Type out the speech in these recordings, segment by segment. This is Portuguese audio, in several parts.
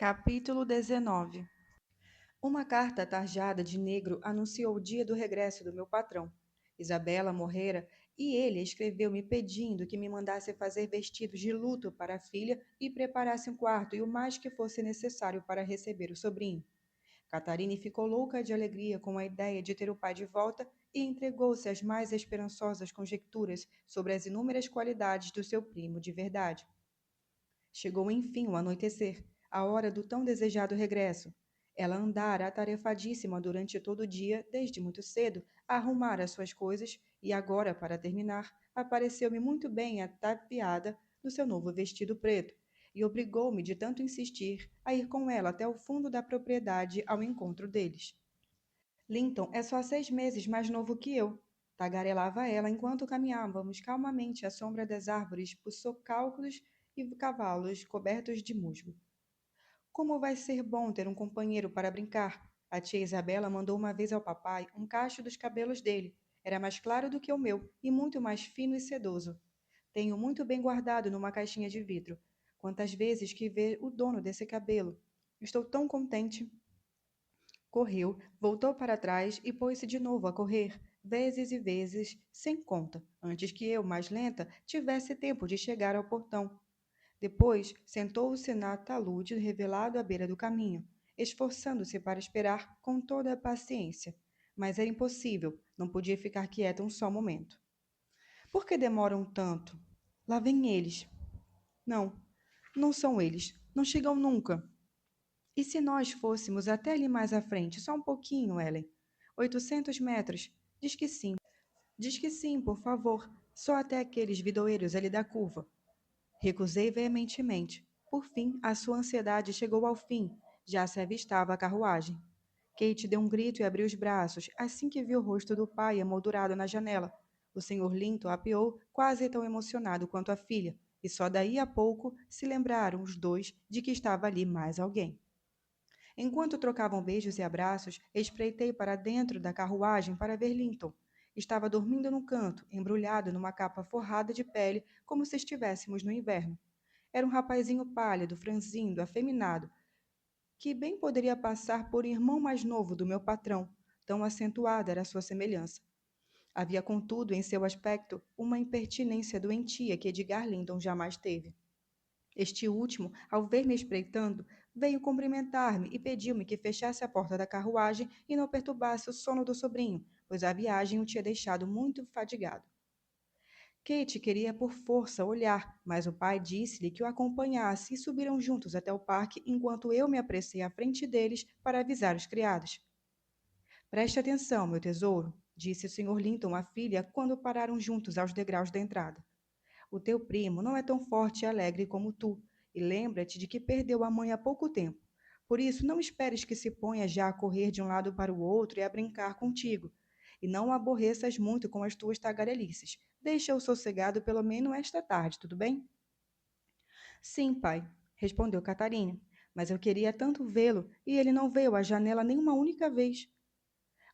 Capítulo 19. Uma carta tarjada de negro anunciou o dia do regresso do meu patrão. Isabela morrera e ele escreveu-me pedindo que me mandasse fazer vestidos de luto para a filha e preparasse um quarto e o mais que fosse necessário para receber o sobrinho. Catarine ficou louca de alegria com a ideia de ter o pai de volta e entregou-se às mais esperançosas conjecturas sobre as inúmeras qualidades do seu primo de verdade. Chegou enfim o anoitecer, a hora do tão desejado regresso. Ela andara atarefadíssima durante todo o dia, desde muito cedo, a arrumar as suas coisas, e agora, para terminar, apareceu-me muito bem ataviada no seu novo vestido preto, e obrigou-me, de tanto insistir, a ir com ela até o fundo da propriedade ao encontro deles. Linton é só 6 meses mais novo que eu, tagarelava ela enquanto caminhávamos calmamente à sombra das árvores por socalcos e cavalos cobertos de musgo. Como vai ser bom ter um companheiro para brincar! A tia Isabela mandou uma vez ao papai um cacho dos cabelos dele. Era mais claro do que o meu e muito mais fino e sedoso. Tenho muito bem guardado numa caixinha de vidro. Quantas vezes que vê o dono desse cabelo! Estou tão contente. Correu, voltou para trás e pôs-se de novo a correr, vezes e vezes, sem conta, antes que eu, mais lenta, tivesse tempo de chegar ao portão. Depois, sentou-se na talude revelado à beira do caminho, esforçando-se para esperar com toda a paciência. Mas era impossível, não podia ficar quieta um só momento. Por que demoram tanto? Lá vêm eles. Não, não são eles. Não chegam nunca. E se nós fôssemos até ali mais à frente, só um pouquinho, Ellen? 800 metros. Diz que sim. Diz que sim, por favor. Só até aqueles vidoeiros ali da curva. Recusei veementemente. Por fim, a sua ansiedade chegou ao fim. Já se avistava a carruagem. Kate deu um grito e abriu os braços, assim que viu o rosto do pai emoldurado na janela. O Sr. Linton apeou, quase tão emocionado quanto a filha, e só daí a pouco se lembraram os dois de que estava ali mais alguém. Enquanto trocavam beijos e abraços, espreitei para dentro da carruagem para ver Linton. Estava dormindo no canto, embrulhado numa capa forrada de pele, como se estivéssemos no inverno. Era um rapazinho pálido, franzindo, afeminado, que bem poderia passar por irmão mais novo do meu patrão, tão acentuada era a sua semelhança. Havia, contudo, em seu aspecto, uma impertinência doentia que Edgar Linton jamais teve. Este último, ao ver-me espreitando, veio cumprimentar-me e pediu-me que fechasse a porta da carruagem e não perturbasse o sono do sobrinho, pois a viagem o tinha deixado muito fadigado. Kate queria por força olhar, mas o pai disse-lhe que o acompanhasse e subiram juntos até o parque enquanto eu me apressei à frente deles para avisar os criados. Preste atenção, meu tesouro, disse o Sr. Linton à filha quando pararam juntos aos degraus da entrada. O teu primo não é tão forte e alegre como tu, e lembra-te de que perdeu a mãe há pouco tempo. Por isso, não esperes que se ponha já a correr de um lado para o outro e a brincar contigo. E não o aborreças muito com as tuas tagarelices. Deixa-o sossegado pelo menos esta tarde, tudo bem? Sim, pai, respondeu Catarina, mas eu queria tanto vê-lo e ele não veio à janela nem uma única vez.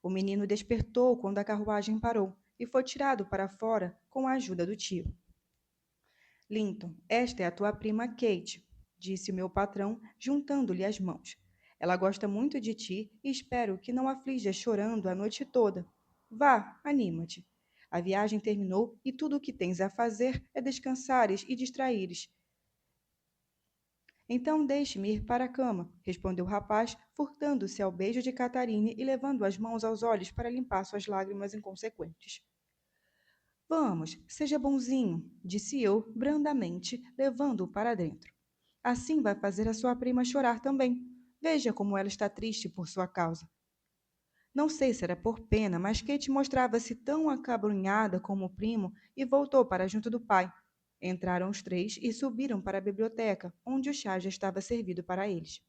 O menino despertou quando a carruagem parou e foi tirado para fora com a ajuda do tio. Linton, esta é a tua prima Kate, disse o meu patrão, juntando-lhe as mãos. Ela gosta muito de ti e espero que não aflijas chorando a noite toda. Vá, anima-te. A viagem terminou e tudo o que tens a fazer é descansares e distraíres. Então deixe-me ir para a cama, respondeu o rapaz, furtando-se ao beijo de Catarine e levando as mãos aos olhos para limpar suas lágrimas inconsequentes. Vamos, seja bonzinho, disse eu, brandamente, levando-o para dentro. Assim vai fazer a sua prima chorar também. Veja como ela está triste por sua causa. Não sei se era por pena, mas Kate mostrava-se tão acabrunhada como o primo e voltou para junto do pai. Entraram os três e subiram para a biblioteca, onde o chá já estava servido para eles.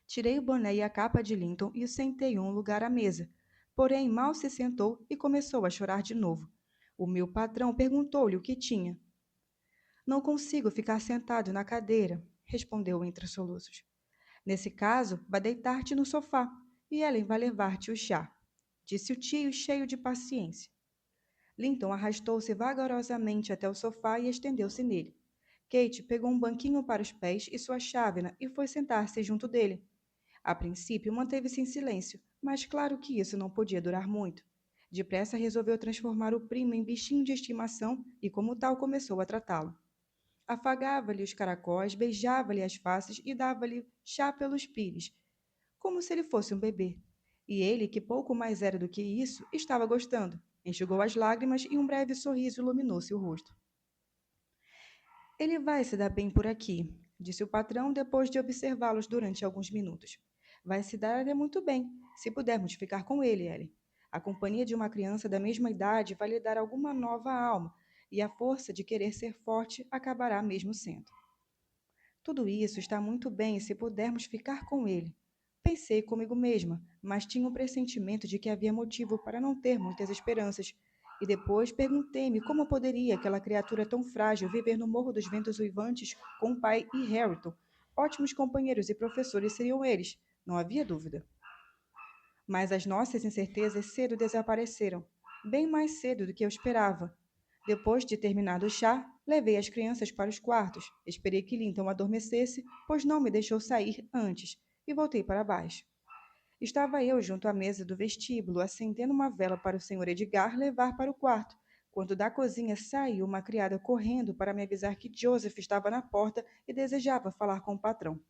Tirei o boné e a capa de Linton e o sentei em um lugar à mesa. Porém, mal se sentou e começou a chorar de novo. O meu patrão perguntou-lhe o que tinha. Não consigo ficar sentado na cadeira, respondeu entre soluços. Nesse caso, vá deitar-te no sofá e Ellen vai levar-te o chá, disse o tio cheio de paciência. Linton arrastou-se vagarosamente até o sofá e estendeu-se nele. Kate pegou um banquinho para os pés e sua chávena e foi sentar-se junto dele. A princípio, manteve-se em silêncio, mas claro que isso não podia durar muito. Depressa resolveu transformar o primo em bichinho de estimação e, como tal, começou a tratá-lo. Afagava-lhe os caracóis, beijava-lhe as faces e dava-lhe chá pelos pires, como se ele fosse um bebê. E ele, que pouco mais era do que isso, estava gostando. Enxugou as lágrimas e um breve sorriso iluminou-se o rosto. Ele vai se dar bem por aqui, disse o patrão depois de observá-los durante alguns minutos. Vai se dar até muito bem, se pudermos ficar com ele, Ellie. A companhia de uma criança da mesma idade vai lhe dar alguma nova alma, e a força de querer ser forte acabará mesmo sendo. Tudo isso está muito bem se pudermos ficar com ele. Pensei comigo mesma, mas tinha um pressentimento de que havia motivo para não ter muitas esperanças. E depois perguntei-me como poderia aquela criatura tão frágil viver no Morro dos Ventos Uivantes com o pai e Harrington. Ótimos companheiros e professores seriam eles, não havia dúvida. Mas as nossas incertezas cedo desapareceram, bem mais cedo do que eu esperava. Depois de terminado o chá, levei as crianças para os quartos. Esperei que Linton adormecesse, pois não me deixou sair antes, e voltei para baixo. Estava eu junto à mesa do vestíbulo, acendendo uma vela para o Sr. Edgar levar para o quarto, quando da cozinha saiu uma criada correndo para me avisar que Joseph estava na porta e desejava falar com o patrão.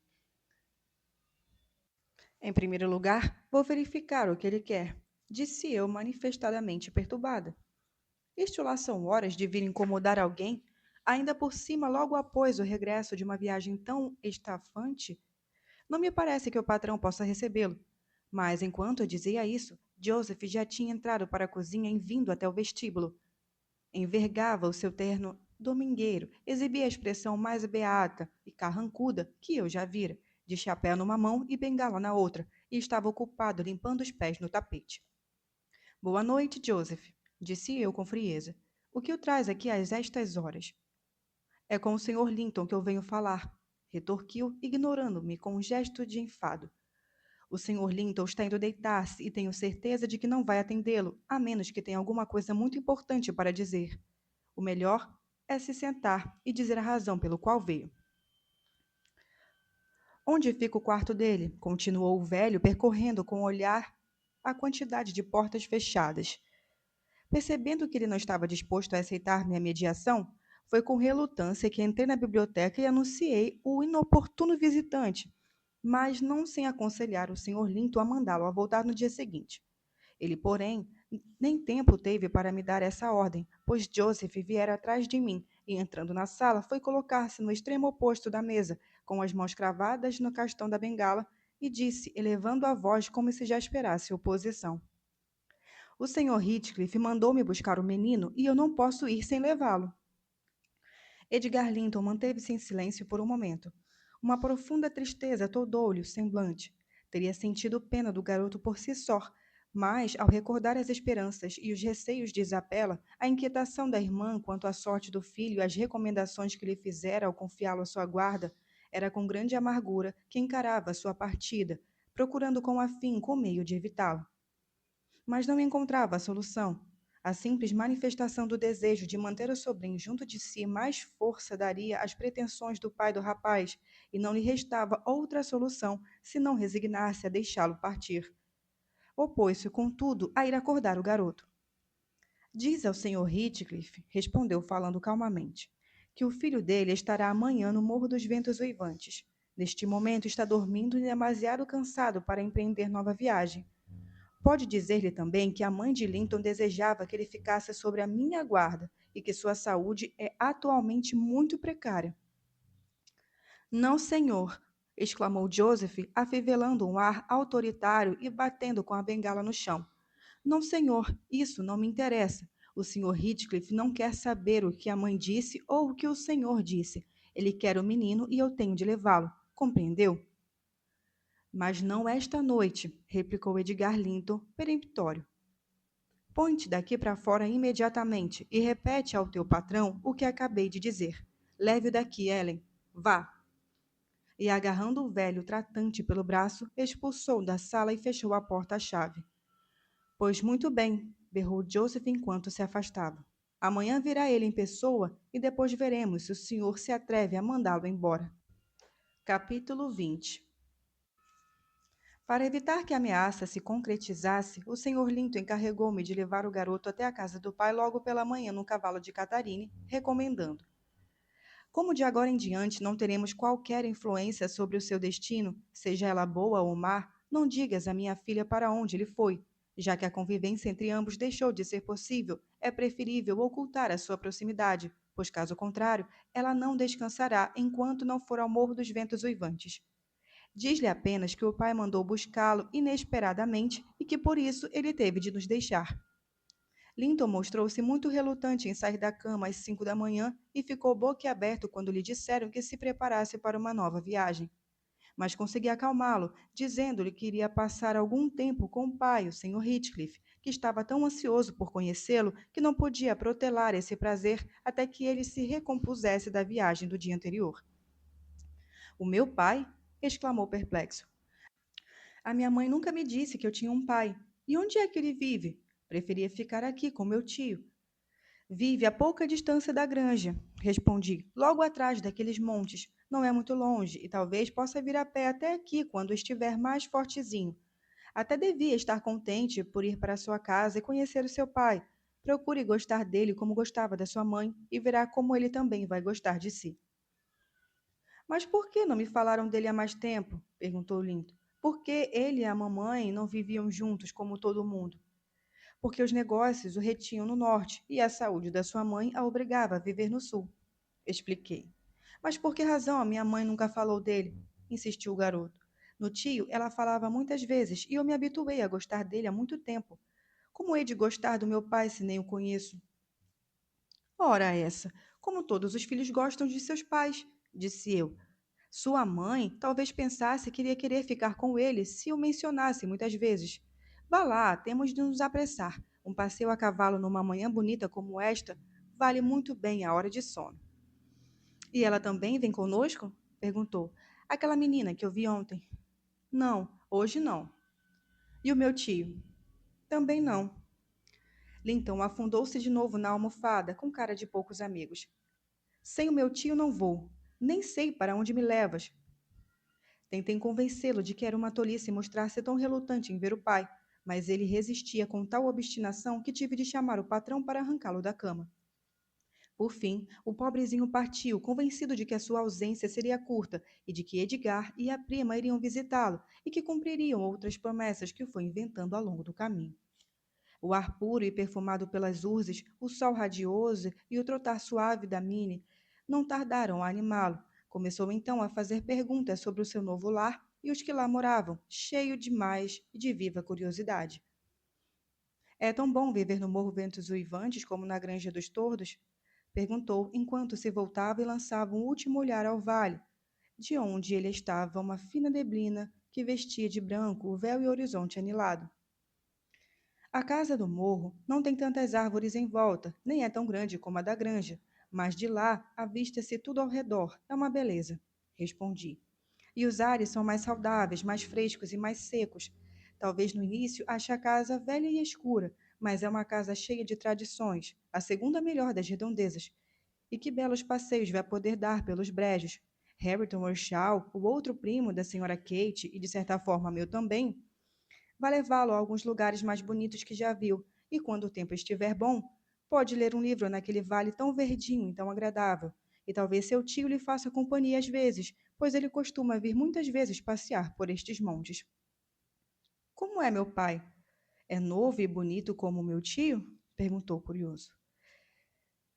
Em primeiro lugar, vou verificar o que ele quer, disse eu, manifestadamente perturbada. Isto lá são horas de vir incomodar alguém, ainda por cima logo após o regresso de uma viagem tão estafante? Não me parece que o patrão possa recebê-lo. Mas, enquanto eu dizia isso, Joseph já tinha entrado para a cozinha e vindo até o vestíbulo. Envergava o seu terno domingueiro, exibia a expressão mais beata e carrancuda que eu já vira, de chapéu numa mão e bengala na outra, e estava ocupado limpando os pés no tapete. Boa noite, Joseph, disse eu com frieza. O que o traz aqui às estas horas? É com o Sr. Linton que eu venho falar, retorquiu, ignorando-me com um gesto de enfado. O Sr. Linton está indo deitar-se e tenho certeza de que não vai atendê-lo, a menos que tenha alguma coisa muito importante para dizer. O melhor é se sentar e dizer a razão pelo qual veio. Onde fica o quarto dele? Continuou o velho, percorrendo com o olhar a quantidade de portas fechadas. Percebendo que ele não estava disposto a aceitar minha mediação, foi com relutância que entrei na biblioteca e anunciei o inoportuno visitante, mas não sem aconselhar o Sr. Linton a mandá-lo a voltar no dia seguinte. Ele, porém, nem tempo teve para me dar essa ordem, pois Joseph viera atrás de mim e, entrando na sala, foi colocar-se no extremo oposto da mesa, com as mãos cravadas no castão da bengala, e disse, elevando a voz como se já esperasse oposição. O Sr. Heathcliff mandou-me buscar o menino e eu não posso ir sem levá-lo. Edgar Linton manteve-se em silêncio por um momento. Uma profunda tristeza toldou-lhe o semblante. Teria sentido pena do garoto por si só, mas, ao recordar as esperanças e os receios de Isabela, a inquietação da irmã quanto à sorte do filho e as recomendações que lhe fizera ao confiá-lo à sua guarda, era com grande amargura que encarava a sua partida, procurando com afinco o meio de evitá-lo. Mas não encontrava a solução. A simples manifestação do desejo de manter o sobrinho junto de si mais força daria às pretensões do pai do rapaz, e não lhe restava outra solução senão resignar-se a deixá-lo partir. Opôs-se, contudo, a ir acordar o garoto. Diz ao Sr. Heathcliff, respondeu falando calmamente, que o filho dele estará amanhã no Morro dos Ventos Uivantes. Neste momento está dormindo e demasiado cansado para empreender nova viagem. Pode dizer-lhe também que a mãe de Linton desejava que ele ficasse sobre a minha guarda e que sua saúde é atualmente muito precária. Não, senhor, exclamou Joseph, afivelando um ar autoritário e batendo com a bengala no chão. Não, senhor, isso não me interessa. O Sr. Heathcliff não quer saber o que a mãe disse ou o que o senhor disse. Ele quer o menino e eu tenho de levá-lo. Compreendeu? Mas não esta noite, replicou Edgar Linton, peremptório. Põe-te daqui para fora imediatamente e repete ao teu patrão o que acabei de dizer. Leve-o daqui, Ellen. Vá. E agarrando o velho tratante pelo braço, expulsou da sala e fechou a porta à chave. Pois muito bem, berrou Joseph enquanto se afastava. Amanhã virá ele em pessoa e depois veremos se o senhor se atreve a mandá-lo embora. Capítulo 20. Para evitar que a ameaça se concretizasse, o senhor Linton encarregou-me de levar o garoto até a casa do pai logo pela manhã num cavalo de Catarine, recomendando: como de agora em diante não teremos qualquer influência sobre o seu destino, seja ela boa ou má, não digas à minha filha para onde ele foi. Já que a convivência entre ambos deixou de ser possível, é preferível ocultar a sua proximidade, pois, caso contrário, ela não descansará enquanto não for ao Morro dos Ventos Uivantes. Diz-lhe apenas que o pai mandou buscá-lo inesperadamente e que por isso ele teve de nos deixar. Linton mostrou-se muito relutante em sair da cama às 5 da manhã e ficou boquiaberto quando lhe disseram que se preparasse para uma nova viagem. Mas consegui acalmá-lo, dizendo-lhe que iria passar algum tempo com o pai, o Sr. Heathcliff, que estava tão ansioso por conhecê-lo que não podia protelar esse prazer até que ele se recompusesse da viagem do dia anterior. O meu pai? Exclamou perplexo. A minha mãe nunca me disse que eu tinha um pai. E onde é que ele vive? Preferia ficar aqui com meu tio. Vive a pouca distância da granja, respondi, logo atrás daqueles montes. Não é muito longe e talvez possa vir a pé até aqui quando estiver mais fortezinho. Até devia estar contente por ir para sua casa e conhecer o seu pai. Procure gostar dele como gostava da sua mãe e verá como ele também vai gostar de si. Mas por que não me falaram dele há mais tempo? Perguntou Lindo. Por que ele e a mamãe não viviam juntos como todo mundo? Porque os negócios o retinham no norte e a saúde da sua mãe a obrigava a viver no sul. Expliquei. Mas por que razão a minha mãe nunca falou dele? Insistiu o garoto. No tio, ela falava muitas vezes e eu me habituei a gostar dele há muito tempo. Como hei de gostar do meu pai se nem o conheço? Ora essa, como todos os filhos gostam de seus pais, disse eu. Sua mãe talvez pensasse que iria querer ficar com ele se o mencionasse muitas vezes. Vá lá, temos de nos apressar. Um passeio a cavalo numa manhã bonita como esta vale muito bem a hora de sono. E ela também vem conosco? Perguntou. Aquela menina que eu vi ontem. Não, hoje não. E o meu tio? Também não. Linton afundou-se de novo na almofada, com cara de poucos amigos. Sem o meu tio não vou. Nem sei para onde me levas. Tentei convencê-lo de que era uma tolice mostrar-se tão relutante em ver o pai, mas ele resistia com tal obstinação que tive de chamar o patrão para arrancá-lo da cama. Por fim, o pobrezinho partiu, convencido de que a sua ausência seria curta e de que Edgar e a prima iriam visitá-lo e que cumpririam outras promessas que foi inventando ao longo do caminho. O ar puro e perfumado pelas urzes, o sol radioso e o trotar suave da Minnie não tardaram a animá-lo. Começou então a fazer perguntas sobre o seu novo lar e os que lá moravam, cheio de mais e de viva curiosidade. É tão bom viver no Morro Ventos Uivantes como na Granja dos Tordos? Perguntou enquanto se voltava e lançava um último olhar ao vale, de onde ele estava uma fina neblina que vestia de branco o véu e o horizonte anilado. A casa do morro não tem tantas árvores em volta, nem é tão grande como a da granja, mas de lá avista-se tudo ao redor. É uma beleza, respondi. E os ares são mais saudáveis, mais frescos e mais secos. Talvez no início ache a casa velha e escura, mas é uma casa cheia de tradições, a segunda melhor das redondezas. E que belos passeios vai poder dar pelos brejos. Harrington Earnshaw, o outro primo da senhora Kate, e de certa forma meu também, vai levá-lo a alguns lugares mais bonitos que já viu, e quando o tempo estiver bom, pode ler um livro naquele vale tão verdinho e tão agradável. E talvez seu tio lhe faça companhia às vezes, pois ele costuma vir muitas vezes passear por estes montes. Como é meu pai? É novo e bonito como meu tio? Perguntou curioso.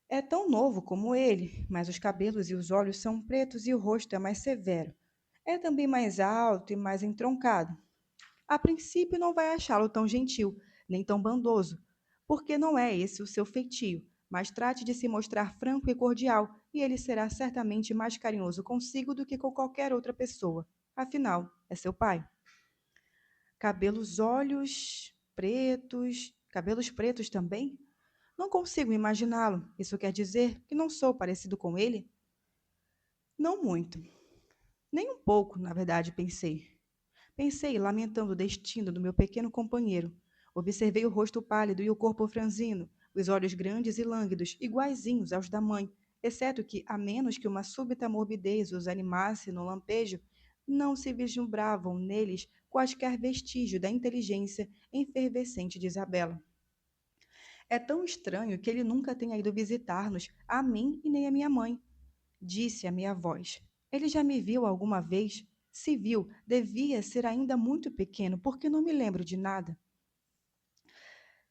É tão novo como ele, mas os cabelos e os olhos são pretos e o rosto é mais severo. É também mais alto e mais entroncado. A princípio não vai achá-lo tão gentil, nem tão bondoso, porque não é esse o seu feitio, mas trate de se mostrar franco e cordial, e ele será certamente mais carinhoso consigo do que com qualquer outra pessoa. Afinal, é seu pai. Cabelos pretos também? Não consigo imaginá-lo. Isso quer dizer que não sou parecido com ele? Não muito. Nem um pouco, na verdade, pensei. Pensei, lamentando o destino do meu pequeno companheiro. Observei o rosto pálido e o corpo franzino, os olhos grandes e lânguidos, iguaizinhos aos da mãe, exceto que, a menos que uma súbita morbidez os animasse no lampejo, não se vislumbravam neles quaisquer vestígio da inteligência efervescente de Isabela. É tão estranho que ele nunca tenha ido visitar-nos, a mim e nem a minha mãe, disse a minha voz. Ele já me viu alguma vez? Se viu, devia ser ainda muito pequeno, porque não me lembro de nada.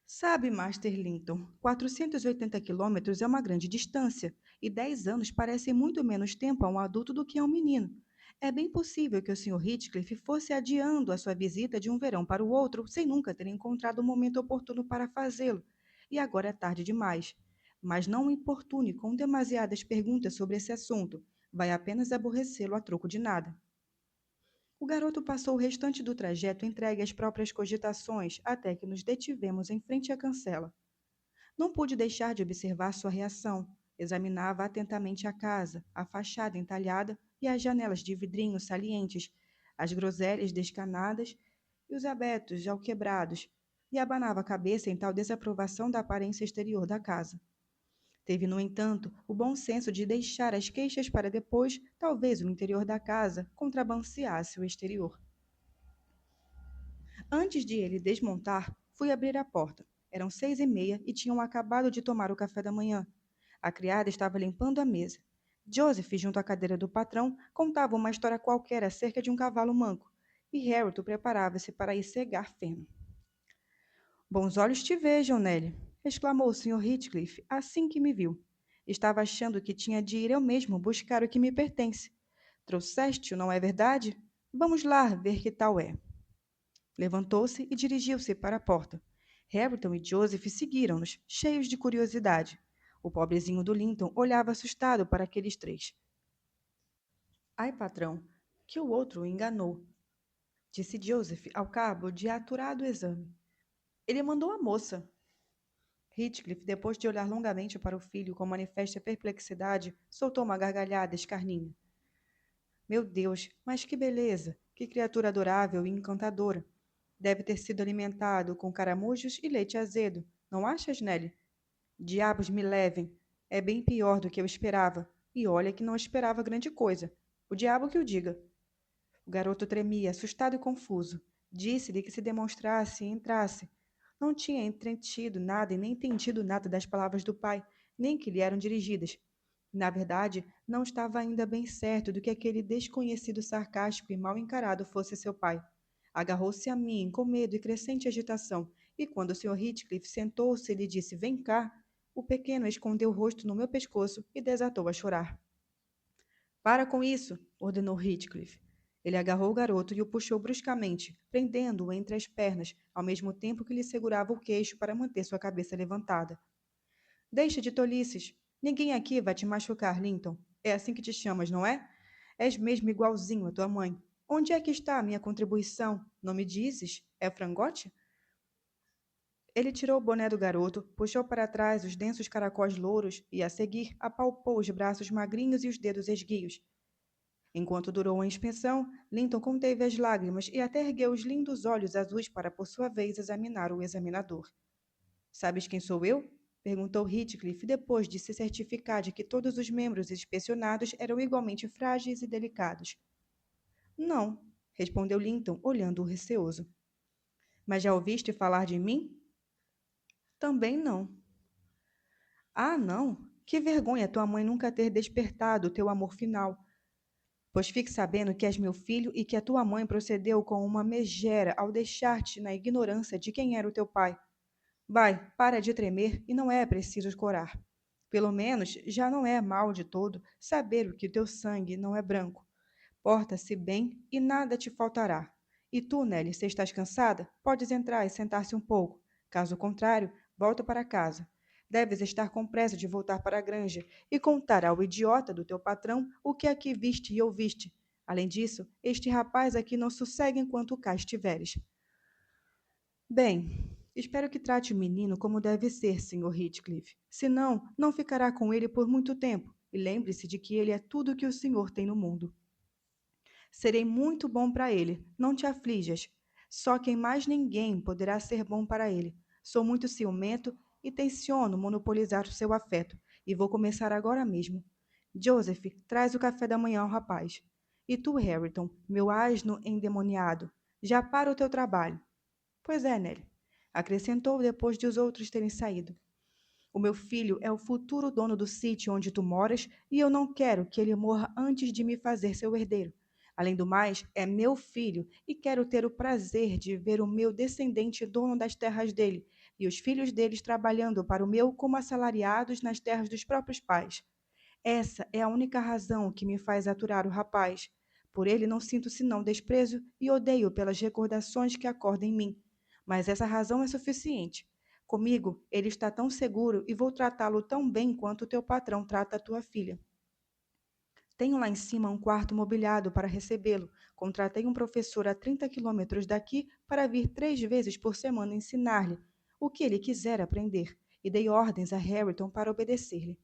Sabe, Master Linton, 480 quilômetros é uma grande distância, e 10 anos parecem muito menos tempo a um adulto do que a um menino. É bem possível que o Sr. Heathcliff fosse adiando a sua visita de um verão para o outro, sem nunca ter encontrado o momento oportuno para fazê-lo. E agora é tarde demais. Mas não o importune com demasiadas perguntas sobre esse assunto. Vai apenas aborrecê-lo a troco de nada. O garoto passou o restante do trajeto entregue às próprias cogitações, até que nos detivemos em frente à cancela. Não pude deixar de observar sua reação. Examinava atentamente a casa, a fachada entalhada e as janelas de vidrinho salientes, as groselhas descanadas e os abetos alquebrados, e abanava a cabeça em tal desaprovação da aparência exterior da casa. Teve, no entanto, o bom senso de deixar as queixas para depois, talvez o interior da casa contrabalanceasse o exterior. Antes de ele desmontar, fui abrir a porta. Eram 6h30 e tinham acabado de tomar o café da manhã. A criada estava limpando a mesa. Joseph, junto à cadeira do patrão, contava uma história qualquer acerca de um cavalo manco, e Hareton preparava-se para ir cegar feno. Bons olhos te vejam, Nelly, exclamou o Sr. Heathcliff assim que me viu. Estava achando que tinha de ir eu mesmo buscar o que me pertence. Trouxeste-o, não é verdade? Vamos lá ver que tal é. Levantou-se e dirigiu-se para a porta. Hareton e Joseph seguiram-nos, cheios de curiosidade. O pobrezinho do Linton olhava assustado para aqueles três. Ai, patrão, que o outro o enganou, disse Joseph ao cabo de aturado exame. Ele mandou a moça. Heathcliff, depois de olhar longamente para o filho com manifesta perplexidade, soltou uma gargalhada escarninha. Meu Deus, mas que beleza! Que criatura adorável e encantadora! Deve ter sido alimentado com caramujos e leite azedo, não achas, Nelly? Diabos me levem! É bem pior do que eu esperava. E olha que não esperava grande coisa. O diabo que o diga. O garoto tremia, assustado e confuso. Disse-lhe que se demonstrasse e entrasse. Não tinha entendido nada e nem entendido nada das palavras do pai, nem que lhe eram dirigidas. Na verdade, não estava ainda bem certo do que aquele desconhecido sarcástico e mal encarado fosse seu pai. Agarrou-se a mim com medo e crescente agitação, e quando o Sr. Heathcliff sentou-se e lhe disse "Vem cá", o pequeno escondeu o rosto no meu pescoço e desatou a chorar. Para com isso, ordenou Heathcliff. Ele agarrou o garoto e o puxou bruscamente, prendendo-o entre as pernas, ao mesmo tempo que lhe segurava o queixo para manter sua cabeça levantada. Deixa de tolices. Ninguém aqui vai te machucar, Linton. É assim que te chamas, não é? És mesmo igualzinho à tua mãe. Onde é que está a minha contribuição? Não me dizes? É frangote? Ele tirou o boné do garoto, puxou para trás os densos caracóis louros e, a seguir, apalpou os braços magrinhos e os dedos esguios. Enquanto durou a inspeção, Linton conteve as lágrimas e até ergueu os lindos olhos azuis para, por sua vez, examinar o examinador. Sabes quem sou eu? Perguntou Heathcliff depois de se certificar de que todos os membros inspecionados eram igualmente frágeis e delicados. Não, respondeu Linton, olhando-o receoso. Mas já ouviste falar de mim? Também não. Ah, não? Que vergonha tua mãe nunca ter despertado o teu amor final. Pois fique sabendo que és meu filho e que a tua mãe procedeu com uma megera ao deixar-te na ignorância de quem era o teu pai. Vai, para de tremer e não é preciso escorar. Pelo menos já não é mal de todo saber que o teu sangue não é branco. Porta-se bem e nada te faltará. E tu, Nelly, se estás cansada, podes entrar e sentar-se um pouco. Caso contrário, volta para casa. Deves estar com pressa de voltar para a granja e contar ao idiota do teu patrão o que aqui viste e ouviste. Além disso, este rapaz aqui não sossegue enquanto cá estiveres. Bem, espero que trate o menino como deve ser, Sr. Heathcliff. Senão, não ficará com ele por muito tempo. E lembre-se de que ele é tudo o que o senhor tem no mundo. Serei muito bom para ele, não te aflijas. Só quem mais ninguém poderá ser bom para ele. Sou muito ciumento e tenciono monopolizar o seu afeto, e vou começar agora mesmo. Joseph, traz o café da manhã ao rapaz. E tu, Harrington, meu asno endemoniado, já para o teu trabalho. Pois é, Nelly, acrescentou depois de os outros terem saído. O meu filho é o futuro dono do sítio onde tu moras e eu não quero que ele morra antes de me fazer seu herdeiro. Além do mais, é meu filho e quero ter o prazer de ver o meu descendente dono das terras dele e os filhos deles trabalhando para o meu como assalariados nas terras dos próprios pais. Essa é a única razão que me faz aturar o rapaz. Por ele não sinto senão desprezo e odeio pelas recordações que acordam em mim. Mas essa razão é suficiente. Comigo, ele está tão seguro e vou tratá-lo tão bem quanto teu patrão trata a tua filha. Tenho lá em cima um quarto mobiliado para recebê-lo. Contratei um professor a 30 quilômetros daqui para vir 3 vezes por semana ensinar-lhe o que ele quiser aprender, e dei ordens a Harrington para obedecer-lhe.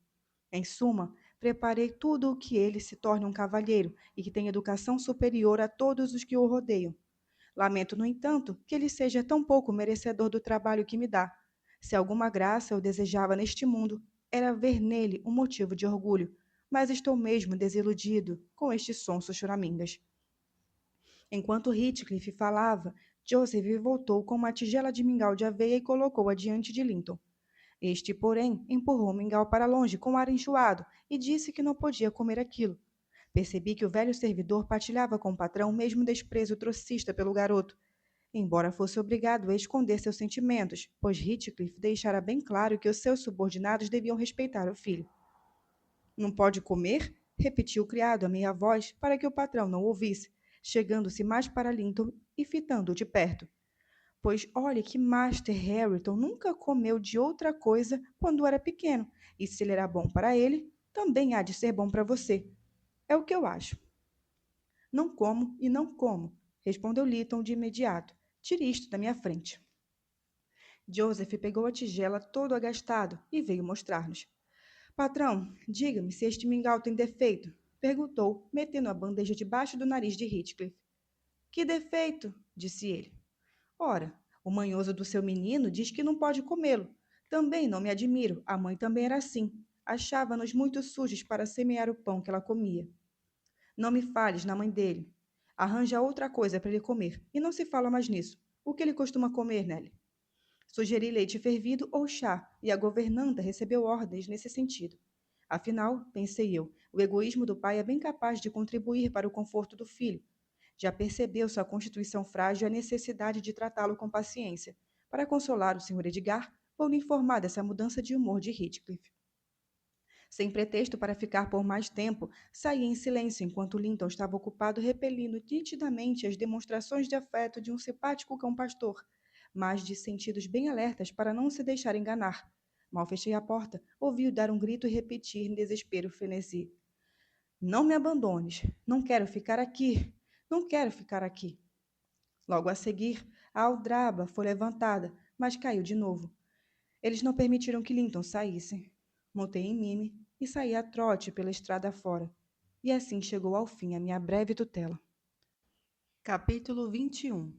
Em suma, preparei tudo o que ele se torne um cavalheiro e que tenha educação superior a todos os que o rodeiam. Lamento, no entanto, que ele seja tão pouco merecedor do trabalho que me dá. Se alguma graça eu desejava neste mundo, era ver nele um motivo de orgulho, mas estou mesmo desiludido com este sonso choramingas. Enquanto Heathcliff falava, Joseph voltou com uma tigela de mingau de aveia e colocou-a diante de Linton. Este, porém, empurrou o mingau para longe com ar enjoado e disse que não podia comer aquilo. Percebi que o velho servidor partilhava com o patrão o mesmo desprezo trocista pelo garoto, embora fosse obrigado a esconder seus sentimentos, pois Heathcliff deixara bem claro que os seus subordinados deviam respeitar o filho. Não pode comer? Repetiu o criado a meia voz para que o patrão não ouvisse, chegando-se mais para Linton e fitando-o de perto. Pois olhe que Master Harrington nunca comeu de outra coisa quando era pequeno, e se ele era bom para ele, também há de ser bom para você. É o que eu acho. Não como e não como, respondeu Lytton de imediato. Tire isto da minha frente. Joseph pegou a tigela todo agastado e veio mostrar-nos. Patrão, diga-me se este mingau tem defeito, perguntou, metendo a bandeja debaixo do nariz de Heathcliff. Que defeito? Disse ele. Ora, o manhoso do seu menino diz que não pode comê-lo. Também não me admiro, a mãe também era assim. Achava-nos muito sujos para semear o pão que ela comia. Não me fales na mãe dele. Arranja outra coisa para ele comer, e não se fala mais nisso. O que ele costuma comer, Nelly? Sugeri leite fervido ou chá, e a governanta recebeu ordens nesse sentido. Afinal, pensei eu, o egoísmo do pai é bem capaz de contribuir para o conforto do filho. Já percebeu sua constituição frágil e a necessidade de tratá-lo com paciência. Para consolar o Sr. Edgar, vou lhe informar dessa mudança de humor de Heathcliff. Sem pretexto para ficar por mais tempo, saí em silêncio enquanto Linton estava ocupado repelindo nitidamente as demonstrações de afeto de um simpático cão-pastor, mas de sentidos bem alertas para não se deixar enganar. Mal fechei a porta, ouvi-o dar um grito e repetir em desespero frenesi. Não me abandones. Não quero ficar aqui. Não quero ficar aqui. Logo a seguir, a aldraba foi levantada, mas caiu de novo. Eles não permitiram que Linton saísse. Montei em Mime e saí a trote pela estrada fora. E assim chegou ao fim a minha breve tutela. Capítulo 21.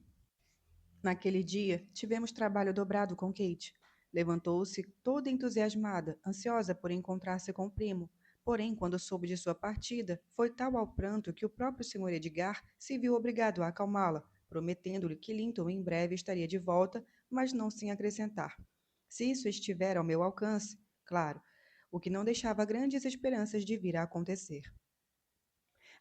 Naquele dia, tivemos trabalho dobrado com Kate. Levantou-se toda entusiasmada, ansiosa por encontrar-se com o primo. Porém, quando soube de sua partida, foi tal ao pranto que o próprio Sr. Edgar se viu obrigado a acalmá-la, prometendo-lhe que Linton em breve estaria de volta, mas não sem acrescentar. Se isso estiver ao meu alcance, claro, o que não deixava grandes esperanças de vir a acontecer.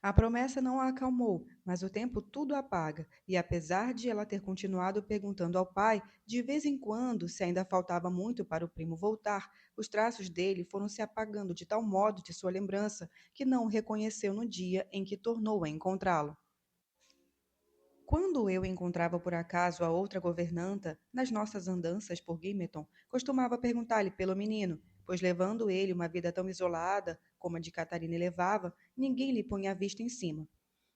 A promessa não a acalmou, mas o tempo tudo apaga, e apesar de ela ter continuado perguntando ao pai, de vez em quando, se ainda faltava muito para o primo voltar, os traços dele foram se apagando de tal modo de sua lembrança que não o reconheceu no dia em que tornou a encontrá-lo. Quando eu encontrava por acaso a outra governanta, nas nossas andanças por Gimmerton, costumava perguntar-lhe pelo menino, pois levando ele uma vida tão isolada como a de Catarina levava, ninguém lhe punha a vista em cima.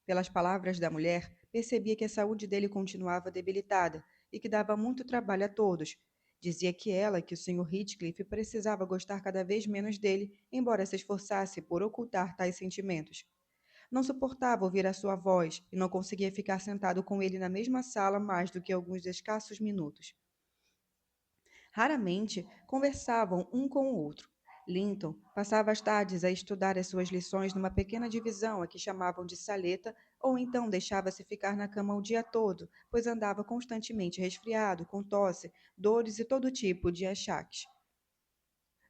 Pelas palavras da mulher, percebia que a saúde dele continuava debilitada e que dava muito trabalho a todos. Dizia que ela, que o Sr. Heathcliff precisava gostar cada vez menos dele, embora se esforçasse por ocultar tais sentimentos. Não suportava ouvir a sua voz e não conseguia ficar sentado com ele na mesma sala mais do que alguns escassos minutos. Raramente conversavam um com o outro. Linton passava as tardes a estudar as suas lições numa pequena divisão a que chamavam de saleta, ou então deixava-se ficar na cama o dia todo, pois andava constantemente resfriado, com tosse, dores e todo tipo de achaques.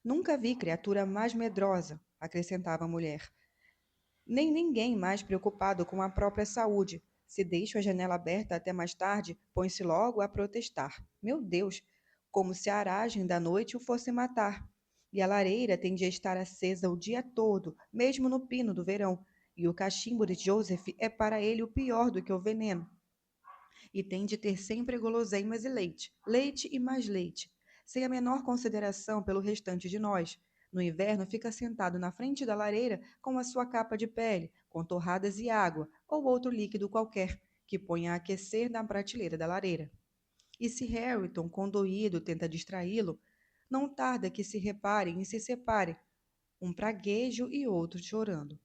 Nunca vi criatura mais medrosa, acrescentava a mulher, nem ninguém mais preocupado com a própria saúde. Se deixo a janela aberta até mais tarde, põe-se logo a protestar. Meu Deus, como se a aragem da noite o fosse matar. E a lareira tende a estar acesa o dia todo, mesmo no pino do verão. E o cachimbo de Joseph é para ele o pior do que o veneno. E tem de ter sempre guloseimas e leite, leite e mais leite, sem a menor consideração pelo restante de nós. No inverno, fica sentado na frente da lareira com a sua capa de pele, com torradas e água, ou outro líquido qualquer, que põe a aquecer na prateleira da lareira. E se Harrington, condoído, tenta distraí-lo, não tarda que se reparem e se separem, um praguejo e outro chorando.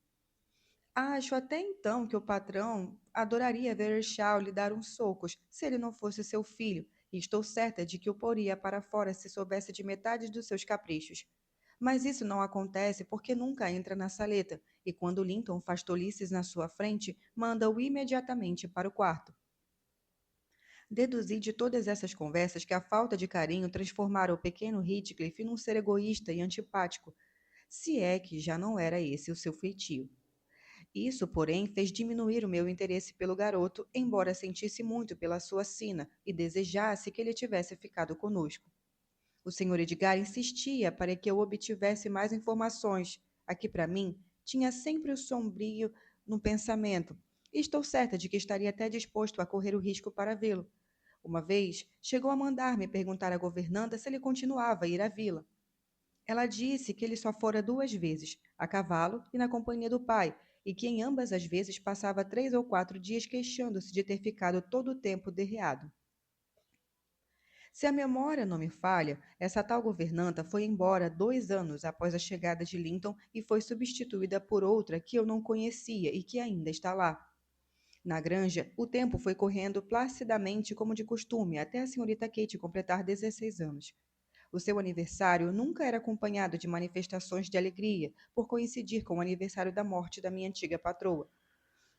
Acho até então que o patrão adoraria ver Shaw lhe dar uns socos, se ele não fosse seu filho, e estou certa de que o poria para fora se soubesse de metade dos seus caprichos. Mas isso não acontece porque nunca entra na saleta, e quando Linton faz tolices na sua frente, manda-o imediatamente para o quarto. Deduzi de todas essas conversas que a falta de carinho transformara o pequeno Heathcliff num ser egoísta e antipático, se é que já não era esse o seu feitio. Isso, porém, fez diminuir o meu interesse pelo garoto, embora sentisse muito pela sua sina e desejasse que ele tivesse ficado conosco. O senhor Edgar insistia para que eu obtivesse mais informações, a que, para mim, tinha sempre o sombrio no pensamento, e estou certa de que estaria até disposto a correr o risco para vê-lo. Uma vez, chegou a mandar-me perguntar à governanta se ele continuava a ir à vila. Ela disse que ele só fora 2 vezes, a cavalo e na companhia do pai, e que em ambas as vezes passava 3 ou 4 dias queixando-se de ter ficado todo o tempo derreado. Se a memória não me falha, essa tal governanta foi embora 2 anos após a chegada de Linton e foi substituída por outra que eu não conhecia e que ainda está lá. Na granja, o tempo foi correndo placidamente como de costume até a senhorita Kate completar 16 anos. O seu aniversário nunca era acompanhado de manifestações de alegria, por coincidir com o aniversário da morte da minha antiga patroa.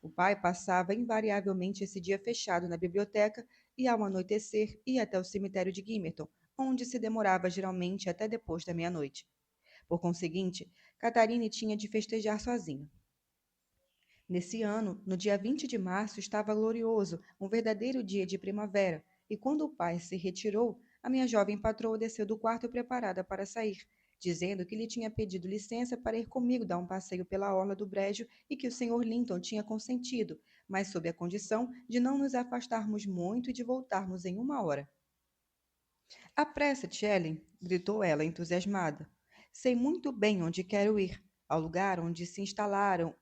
O pai passava invariavelmente esse dia fechado na biblioteca e, ao anoitecer, ia até o cemitério de Gimmerton, onde se demorava geralmente até depois da meia-noite. Por conseguinte, Catarine tinha de festejar sozinha. Nesse ano, no dia 20 de março, estava glorioso, um verdadeiro dia de primavera, e quando o pai se retirou, a minha jovem patroa desceu do quarto preparada para sair, dizendo que lhe tinha pedido licença para ir comigo dar um passeio pela orla do brejo e que o Sr. Linton tinha consentido, mas sob a condição de não nos afastarmos muito e de voltarmos em 1 hora. Apressa-te, Ellen, gritou ela, entusiasmada. Sei muito bem onde quero ir, ao lugar onde se instalaram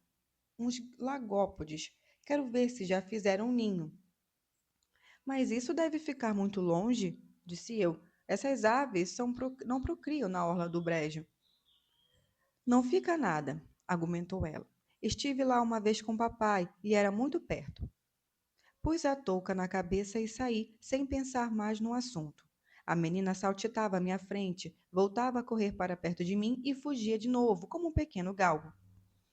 uns lagópodes. Quero ver se já fizeram um ninho. Mas isso deve ficar muito longe, disse eu. Essas aves não procriam na orla do brejo. Não fica nada, argumentou ela. Estive lá uma vez com papai e era muito perto. Pus a touca na cabeça e saí, sem pensar mais no assunto. A menina saltitava à minha frente, voltava a correr para perto de mim e fugia de novo, como um pequeno galgo.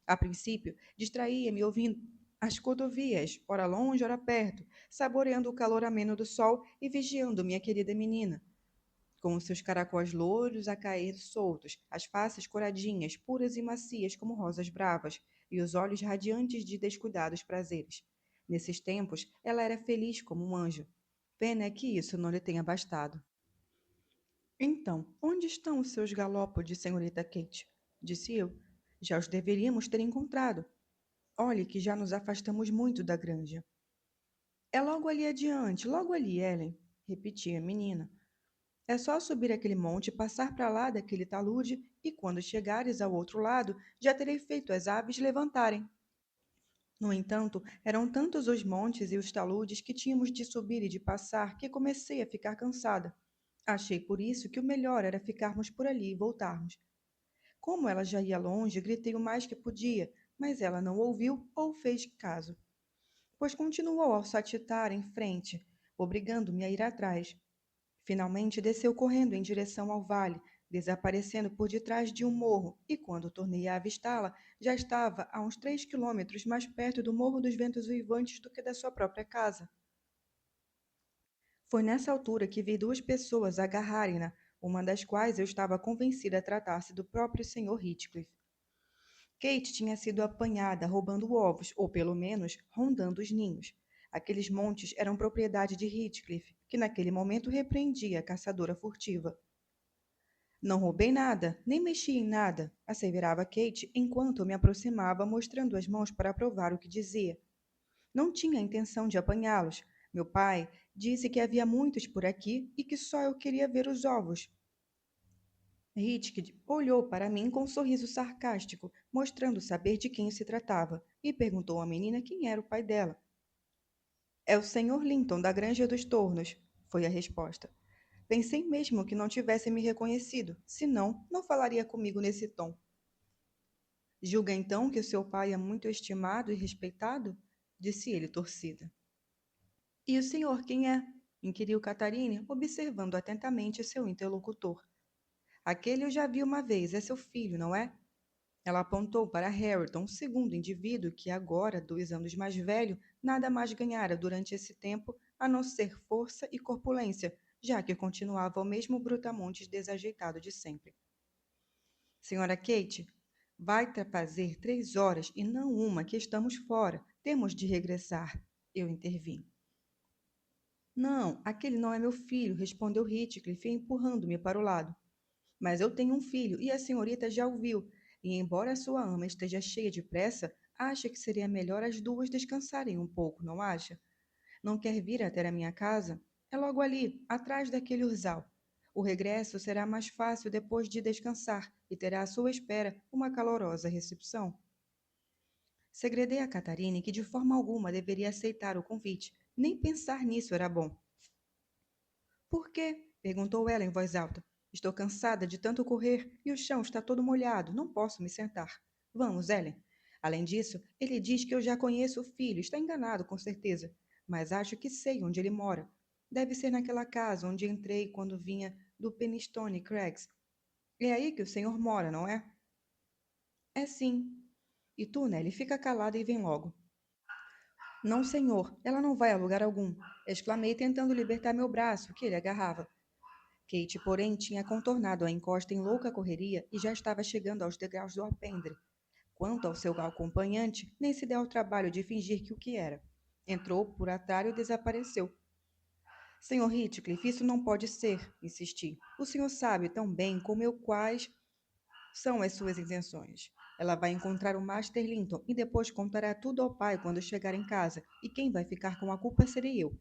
A princípio, distraía-me ouvindo as cotovias, ora longe, ora perto, saboreando o calor ameno do sol e vigiando minha querida menina, com os seus caracóis louros a cair soltos, as faces coradinhas, puras e macias como rosas bravas, e os olhos radiantes de descuidados prazeres. Nesses tempos, ela era feliz como um anjo. Pena é que isso não lhe tenha bastado. Então, onde estão os seus galópodes, senhorita Kate? Disse eu. Já os deveríamos ter encontrado. Olhe que já nos afastamos muito da granja. É logo ali adiante, logo ali, Ellen, repetia a menina. É só subir aquele monte, passar para lá daquele talude, e quando chegares ao outro lado, já terei feito as aves levantarem. No entanto, eram tantos os montes e os taludes que tínhamos de subir e de passar que comecei a ficar cansada. Achei por isso que o melhor era ficarmos por ali e voltarmos. Como ela já ia longe, gritei o mais que podia, mas ela não ouviu ou fez caso, pois continuou a saltitar em frente, obrigando-me a ir atrás. Finalmente desceu correndo em direção ao vale, desaparecendo por detrás de um morro, e quando tornei a avistá-la, já estava a uns 3 quilômetros mais perto do Morro dos Ventos Uivantes do que da sua própria casa. Foi nessa altura que vi duas pessoas agarrarem-na, uma das quais eu estava convencida a tratar-se do próprio Sr. Heathcliff. Kate tinha sido apanhada roubando ovos, ou pelo menos rondando os ninhos. Aqueles montes eram propriedade de Heathcliff, que naquele momento repreendia a caçadora furtiva. Não roubei nada, nem mexi em nada, asseverava Kate enquanto eu me aproximava, mostrando as mãos para provar o que dizia. Não tinha intenção de apanhá-los. Meu pai disse que havia muitos por aqui e que só eu queria ver os ovos. Hitchcock olhou para mim com um sorriso sarcástico, mostrando saber de quem se tratava, e perguntou à menina quem era o pai dela. É o Sr. Linton, da Granja dos Tornos, foi a resposta. Pensei mesmo que não tivesse me reconhecido, senão não falaria comigo nesse tom. Julga então que o seu pai é muito estimado e respeitado? Disse ele, torcida. E o senhor quem é? Inquiriu Catarine, observando atentamente seu interlocutor. Aquele eu já vi uma vez, é seu filho, não é? Ela apontou para Harrington, o segundo indivíduo que agora, 2 anos mais velho, nada mais ganhara durante esse tempo a não ser força e corpulência, já que continuava o mesmo brutamontes desajeitado de sempre. Senhora Kate, vai fazer 3 horas e não uma que estamos fora. Temos de regressar. Eu intervim. Não, aquele não é meu filho, respondeu Heathcliff, empurrando-me para o lado. Mas eu tenho um filho e a senhorita já o viu. E embora a sua ama esteja cheia de pressa, acha que seria melhor as duas descansarem um pouco, não acha? Não quer vir até a minha casa? É logo ali, atrás daquele urzal. O regresso será mais fácil depois de descansar e terá à sua espera uma calorosa recepção. Segredei a Catarine que de forma alguma deveria aceitar o convite. Nem pensar nisso era bom. Por quê? Perguntou ela em voz alta. Estou cansada de tanto correr e o chão está todo molhado. Não posso me sentar. Vamos, Ellen. Além disso, ele diz que eu já conheço o filho. Está enganado, com certeza. Mas acho que sei onde ele mora. Deve ser naquela casa onde entrei quando vinha do Penistone Crags. É aí que o senhor mora, não é? É sim. E tu, Nelly, fica calada e vem logo. Não, senhor, ela não vai a lugar algum. Exclamei, tentando libertar meu braço, que ele agarrava. Kate, porém, tinha contornado a encosta em louca correria e já estava chegando aos degraus do alpendre. Quanto ao seu acompanhante, nem se deu ao trabalho de fingir que o que era. Entrou por atalho e desapareceu. Senhor Heathcliff, isso não pode ser, insisti. O senhor sabe tão bem como eu quais são as suas intenções. Ela vai encontrar o Master Linton e depois contará tudo ao pai quando chegar em casa, e quem vai ficar com a culpa serei eu.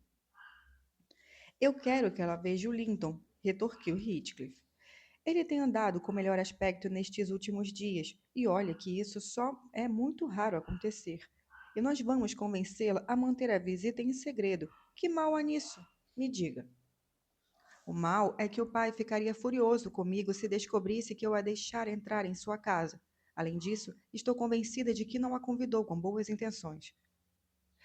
Eu quero que ela veja o Linton, retorquiu Heathcliff. Ele tem andado com melhor aspecto nestes últimos dias, e olha que isso só é muito raro acontecer. E nós vamos convencê-la a manter a visita em segredo. Que mal há nisso? Me diga. O mal é que o pai ficaria furioso comigo se descobrisse que eu a deixara entrar em sua casa. Além disso, estou convencida de que não a convidou com boas intenções.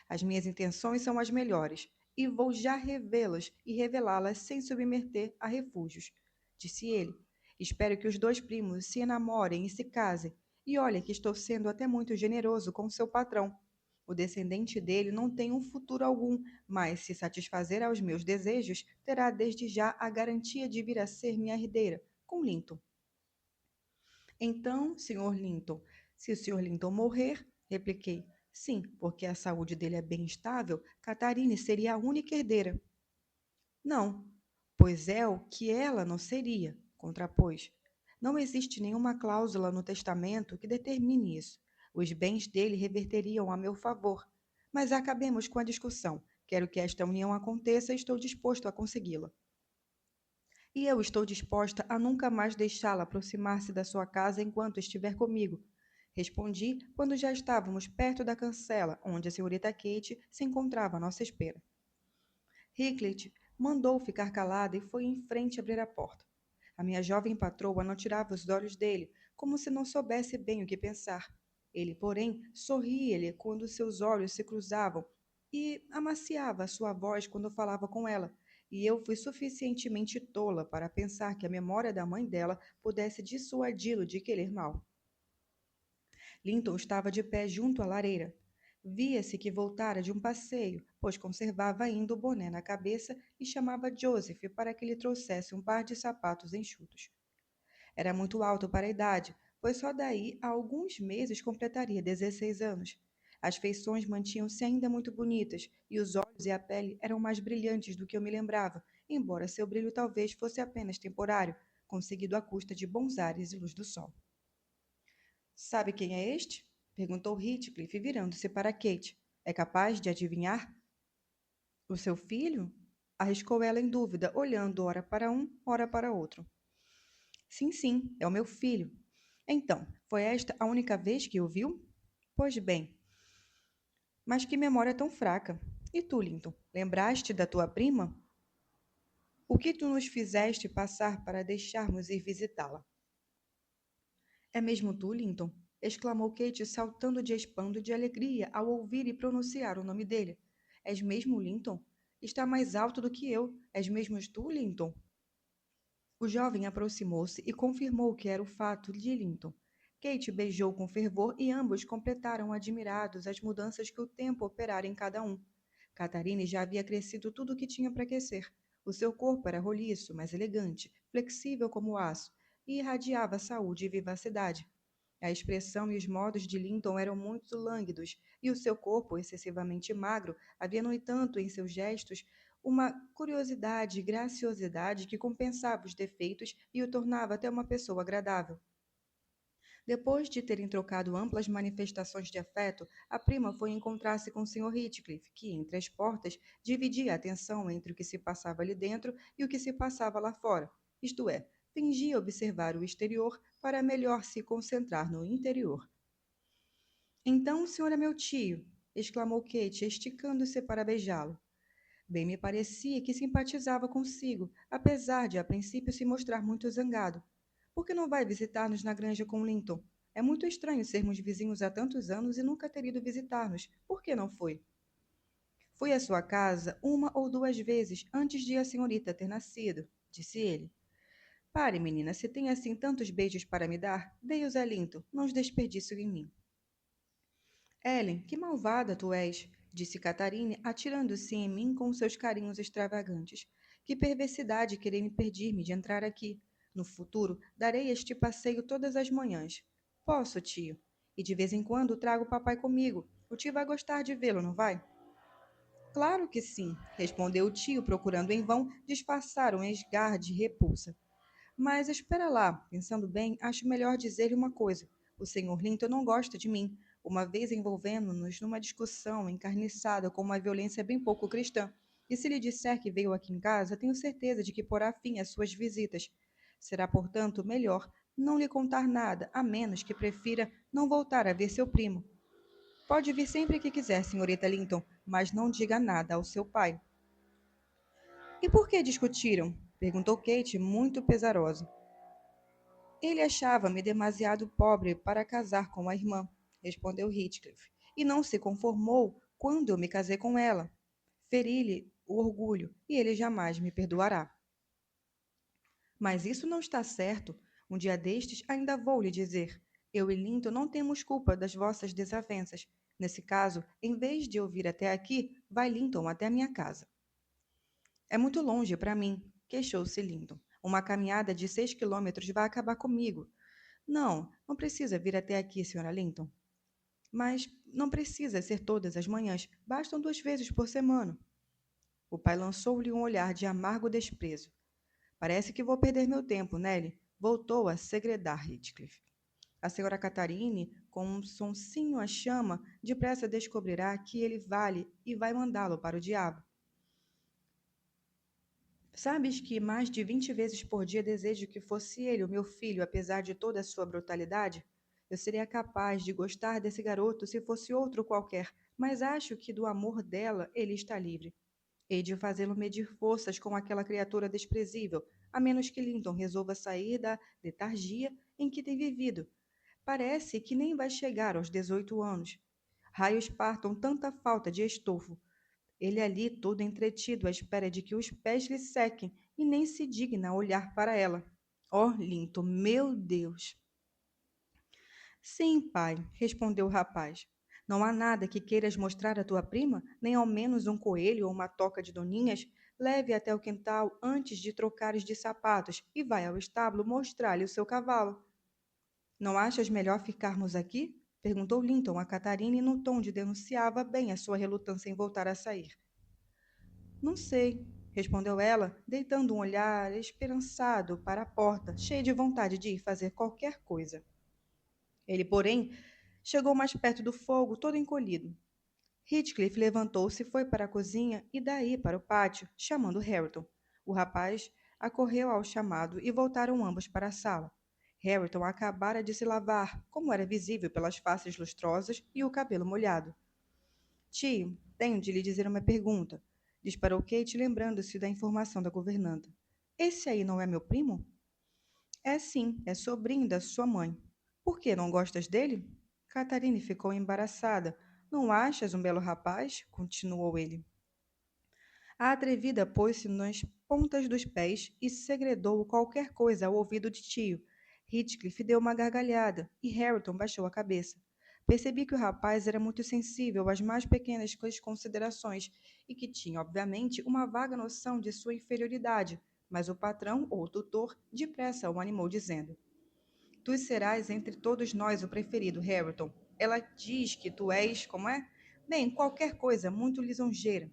As minhas intenções são as melhores, e vou já revê-las e revelá-las sem submeter a refúgios, disse ele. Espero que os dois primos se namorem e se casem, e olha que estou sendo até muito generoso com seu patrão. O descendente dele não tem um futuro algum, mas se satisfazer aos meus desejos, terá desde já a garantia de vir a ser minha herdeira, com Linton. Então, Sr. Linton, se o Sr. Linton morrer, repliquei, sim, porque a saúde dele é bem estável, Catarine seria a única herdeira. Não, pois é o que ela não seria, contrapôs. Não existe nenhuma cláusula no testamento que determine isso. Os bens dele reverteriam a meu favor. Mas acabemos com a discussão. Quero que esta união aconteça e estou disposto a consegui-la. E eu estou disposta a nunca mais deixá-la aproximar-se da sua casa enquanto estiver comigo. Respondi quando já estávamos perto da cancela, onde a senhorita Kate se encontrava à nossa espera. Heathcliff mandou ficar calada e foi em frente abrir a porta. A minha jovem patroa não tirava os olhos dele, como se não soubesse bem o que pensar. Ele, porém, sorria-lhe quando seus olhos se cruzavam e amaciava a sua voz quando falava com ela. e eu fui suficientemente tola para pensar que a memória da mãe dela pudesse dissuadi-lo de querer mal. Linton estava de pé junto à lareira. Via-se que voltara de um passeio, pois conservava ainda o boné na cabeça e chamava Joseph para que lhe trouxesse um par de sapatos enxutos. Era muito alto para a idade, pois só daí a alguns meses completaria 16 anos. As feições mantinham-se ainda muito bonitas e os olhos e a pele eram mais brilhantes do que eu me lembrava, embora seu brilho talvez fosse apenas temporário, conseguido à custa de bons ares e luz do sol. Sabe quem é este? Perguntou Heathcliff, virando-se para Kate. É capaz de adivinhar? O seu filho? Arriscou ela em dúvida, olhando ora para um, ora para outro. Sim, sim, é o meu filho. Então, foi esta a única vez que o viu? Pois bem, mas que memória tão fraca. E tu, Linton, lembraste da tua prima? O que tu nos fizeste passar para deixarmos ir visitá-la? É mesmo tu, Linton? Exclamou Kate, saltando de espanto e de alegria ao ouvir e pronunciar o nome dele. És mesmo Linton? Está mais alto do que eu. És mesmo tu, Linton? O jovem aproximou-se e confirmou que era o fato de Linton. Kate beijou com fervor e ambos completaram admirados as mudanças que o tempo operara em cada um. Catarine já havia crescido tudo o que tinha para crescer. O seu corpo era roliço, mas elegante, flexível como o aço, e irradiava saúde e vivacidade. A expressão e os modos de Linton eram muito lânguidos, e o seu corpo, excessivamente magro, havia, no entanto, em seus gestos, uma curiosidade e graciosidade que compensava os defeitos e o tornava até uma pessoa agradável. Depois de terem trocado amplas manifestações de afeto, a prima foi encontrar-se com o Sr. Heathcliff, que, entre as portas, dividia a atenção entre o que se passava ali dentro e o que se passava lá fora, isto é, fingia observar o exterior para melhor se concentrar no interior. Então o senhor é meu tio, exclamou Kate, esticando-se para beijá-lo. Bem me parecia que simpatizava consigo, apesar de a princípio se mostrar muito zangado. Por que não vai visitar-nos na granja com Linton? É muito estranho sermos vizinhos há tantos anos e nunca ter ido visitar-nos. Por que não foi? Fui à sua casa uma ou duas vezes antes de a senhorita ter nascido, disse ele. Pare, menina, se tem assim tantos beijos para me dar, dê-os a Linton, não os desperdiço em mim. Ellen, que malvada tu és, disse Catarine, atirando-se em mim com seus carinhos extravagantes. Que perversidade querer impedir-me de entrar aqui. No futuro, darei este passeio todas as manhãs. Posso, tio. E de vez em quando trago o papai comigo. O tio vai gostar de vê-lo, não vai? Claro que sim, respondeu o tio, procurando em vão disfarçar um esgar de repulsa. Mas espera lá, pensando bem, acho melhor dizer-lhe uma coisa. O senhor Linton não gosta de mim, uma vez envolvendo-nos numa discussão encarniçada com uma violência bem pouco cristã. E se lhe disser que veio aqui em casa, tenho certeza de que porá fim às suas visitas. Será, portanto, melhor não lhe contar nada, a menos que prefira não voltar a ver seu primo. Pode vir sempre que quiser, senhorita Linton, mas não diga nada ao seu pai. E por que discutiram? Perguntou Kate, muito pesarosa. Ele achava-me demasiado pobre para casar com a irmã, respondeu Heathcliff, e não se conformou quando eu me casei com ela. Feri-lhe o orgulho, e ele jamais me perdoará. Mas isso não está certo. Um dia destes ainda vou lhe dizer. Eu e Linton não temos culpa das vossas desavenças. Nesse caso, em vez de eu vir até aqui, vai Linton até a minha casa. É muito longe para mim, queixou-se Linton. Uma caminhada de 6 quilômetros vai acabar comigo. Não, não precisa vir até aqui, Sra. Linton. Mas não precisa ser todas as manhãs, bastam 2 vezes por semana. O pai lançou-lhe um olhar de amargo desprezo. Parece que vou perder meu tempo, Nelly, voltou a segredar Heathcliff. A senhora Catarine, com um sonsinho à chama, depressa descobrirá que ele vale e vai mandá-lo para o diabo. Sabes que mais de 20 vezes por dia desejo que fosse ele o meu filho, apesar de toda a sua brutalidade? Eu seria capaz de gostar desse garoto se fosse outro qualquer, mas acho que do amor dela ele está livre. Hei de fazê-lo medir forças com aquela criatura desprezível, a menos que Linton resolva sair da letargia em que tem vivido. Parece que nem vai chegar aos 18 anos. Raios partam tanta falta de estofo. Ele ali todo entretido à espera de que os pés lhe sequem e nem se digna a olhar para ela. Oh, Linton, meu Deus! Sim, pai, respondeu o rapaz. Não há nada que queiras mostrar à tua prima, nem ao menos um coelho ou uma toca de doninhas? Leve até o quintal antes de trocares de sapatos e vai ao estábulo mostrar-lhe o seu cavalo. Não achas melhor ficarmos aqui? Perguntou Linton a Catarina no tom de denunciava bem a sua relutância em voltar a sair. Não sei, respondeu ela, deitando um olhar esperançado para a porta, cheia de vontade de ir fazer qualquer coisa. Ele, porém, chegou mais perto do fogo, todo encolhido. Heathcliff levantou-se, foi para a cozinha e daí para o pátio, chamando Hareton. O rapaz acorreu ao chamado e voltaram ambos para a sala. Hareton acabara de se lavar, como era visível pelas faces lustrosas e o cabelo molhado. Tio, tenho de lhe dizer uma pergunta, disparou Kate, lembrando-se da informação da governanta. Esse aí não é meu primo? É sim, é sobrinho da sua mãe. Por que não gostas dele? Catarine ficou embaraçada. Não achas um belo rapaz? Continuou ele. A atrevida pôs-se nas pontas dos pés e segredou qualquer coisa ao ouvido de tio. Heathcliff deu uma gargalhada e Hareton baixou a cabeça. Percebi que o rapaz era muito sensível às mais pequenas considerações e que tinha, obviamente, uma vaga noção de sua inferioridade, mas o patrão, ou tutor, depressa o animou, dizendo: Tu serás entre todos nós o preferido, Hareton. Ela diz que tu és, como é? Bem, qualquer coisa muito lisonjeira.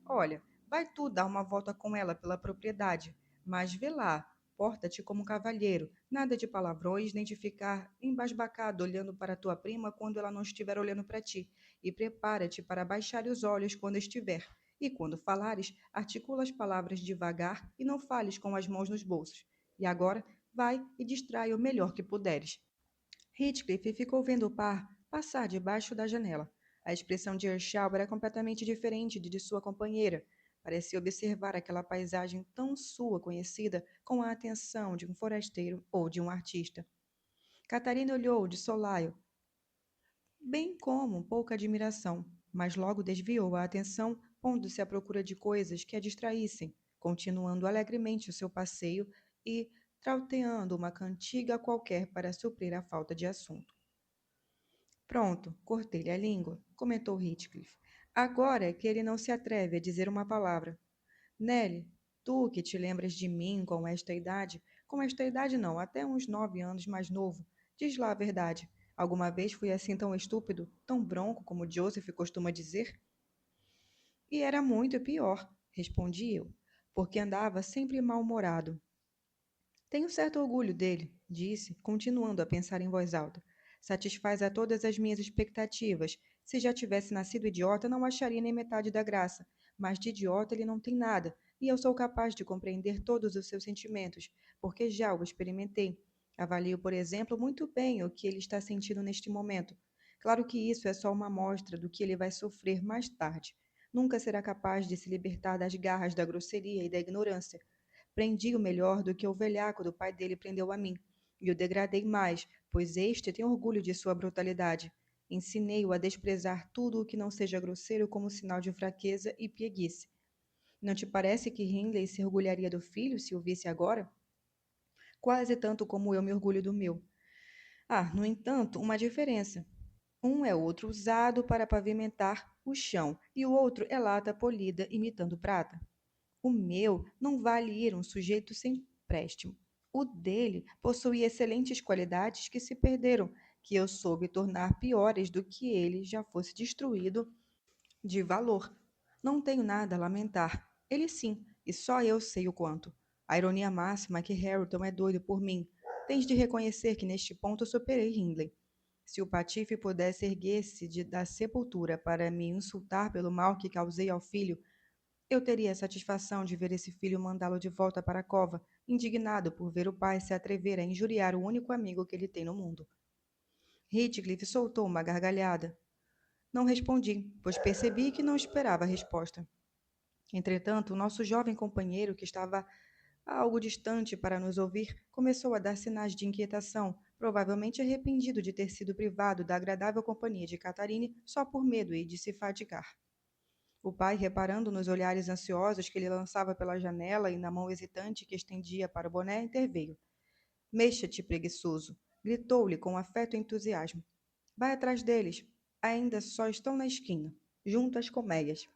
Olha, vai tu dar uma volta com ela pela propriedade, mas vê lá, porta-te como cavalheiro, nada de palavrões, nem de ficar embasbacado olhando para tua prima quando ela não estiver olhando para ti, e prepara-te para baixar os olhos quando estiver. E quando falares, articula as palavras devagar e não fales com as mãos nos bolsos. E agora, vai e distrai o melhor que puderes. Heathcliff ficou vendo o par passar debaixo da janela. A expressão de Earnshaw era completamente diferente de sua companheira. Parecia observar aquela paisagem tão sua conhecida com a atenção de um forasteiro ou de um artista. Catarina olhou de solaio, bem como pouca admiração, mas logo desviou a atenção, pondo-se à procura de coisas que a distraíssem, continuando alegremente o seu passeio e trauteando uma cantiga qualquer para suprir a falta de assunto. Pronto, cortei-lhe a língua, comentou Heathcliff. Agora é que ele não se atreve a dizer uma palavra. Nelly, tu que te lembras de mim com esta idade não, até uns 9 anos mais novo, diz lá a verdade. Alguma vez fui assim tão estúpido, tão bronco como Joseph costuma dizer? E era muito pior, respondi eu, porque andava sempre mal-humorado. Tenho certo orgulho dele, disse, continuando a pensar em voz alta. Satisfaz a todas as minhas expectativas. Se já tivesse nascido idiota, não acharia nem metade da graça. Mas de idiota ele não tem nada, e eu sou capaz de compreender todos os seus sentimentos, porque já o experimentei. Avalio, por exemplo, muito bem o que ele está sentindo neste momento. Claro que isso é só uma amostra do que ele vai sofrer mais tarde. Nunca será capaz de se libertar das garras da grosseria e da ignorância. Prendi-o melhor do que o velhaco do pai dele prendeu a mim, e o degradei mais, pois este tem orgulho de sua brutalidade. Ensinei-o a desprezar tudo o que não seja grosseiro como sinal de fraqueza e pieguice. Não te parece que Hindley se orgulharia do filho se o visse agora? Quase tanto como eu me orgulho do meu. Há, no entanto, uma diferença. Um é outro usado para pavimentar o chão, e o outro é lata polida imitando prata. O meu não vale ir um sujeito sem préstimo. O dele possui excelentes qualidades que se perderam, que eu soube tornar piores do que ele já fosse destruído de valor. Não tenho nada a lamentar. Ele sim, e só eu sei o quanto. A ironia máxima é que Harrington é doido por mim. Tens de reconhecer que neste ponto superei Hindley. Se o patife pudesse erguer-se da sepultura para me insultar pelo mal que causei ao filho, eu teria a satisfação de ver esse filho mandá-lo de volta para a cova, indignado por ver o pai se atrever a injuriar o único amigo que ele tem no mundo. Heathcliff soltou uma gargalhada. Não respondi, pois percebi que não esperava a resposta. Entretanto, o nosso jovem companheiro, que estava algo distante para nos ouvir, começou a dar sinais de inquietação, provavelmente arrependido de ter sido privado da agradável companhia de Catarine só por medo e de se fadigar. O pai, reparando nos olhares ansiosos que ele lançava pela janela e na mão hesitante que estendia para o boné, interveio. Mexa-te, preguiçoso! Gritou-lhe com afeto e entusiasmo. Vai atrás deles. Ainda só estão na esquina, junto às colmeias.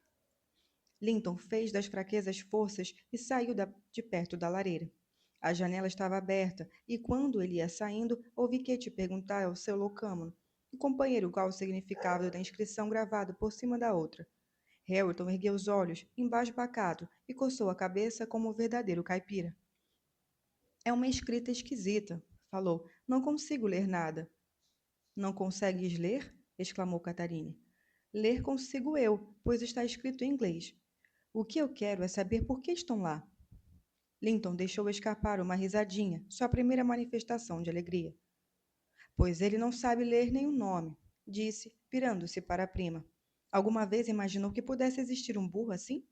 Linton fez das fraquezas forças e saiu de perto da lareira. A janela estava aberta e, quando ele ia saindo, ouvi Kate perguntar ao seu locâmano, o companheiro, qual o significado da inscrição gravada por cima da outra. Harrington ergueu os olhos, embasbacado, e coçou a cabeça como um verdadeiro caipira. É uma escrita esquisita, falou. Não consigo ler nada. Não consegues ler? Exclamou Catarine. Ler consigo eu, pois está escrito em inglês. O que eu quero é saber por que estão lá. Linton deixou escapar uma risadinha, sua primeira manifestação de alegria. Pois ele não sabe ler nem o nome, disse, virando-se para a prima. Alguma vez imaginou que pudesse existir um burro assim?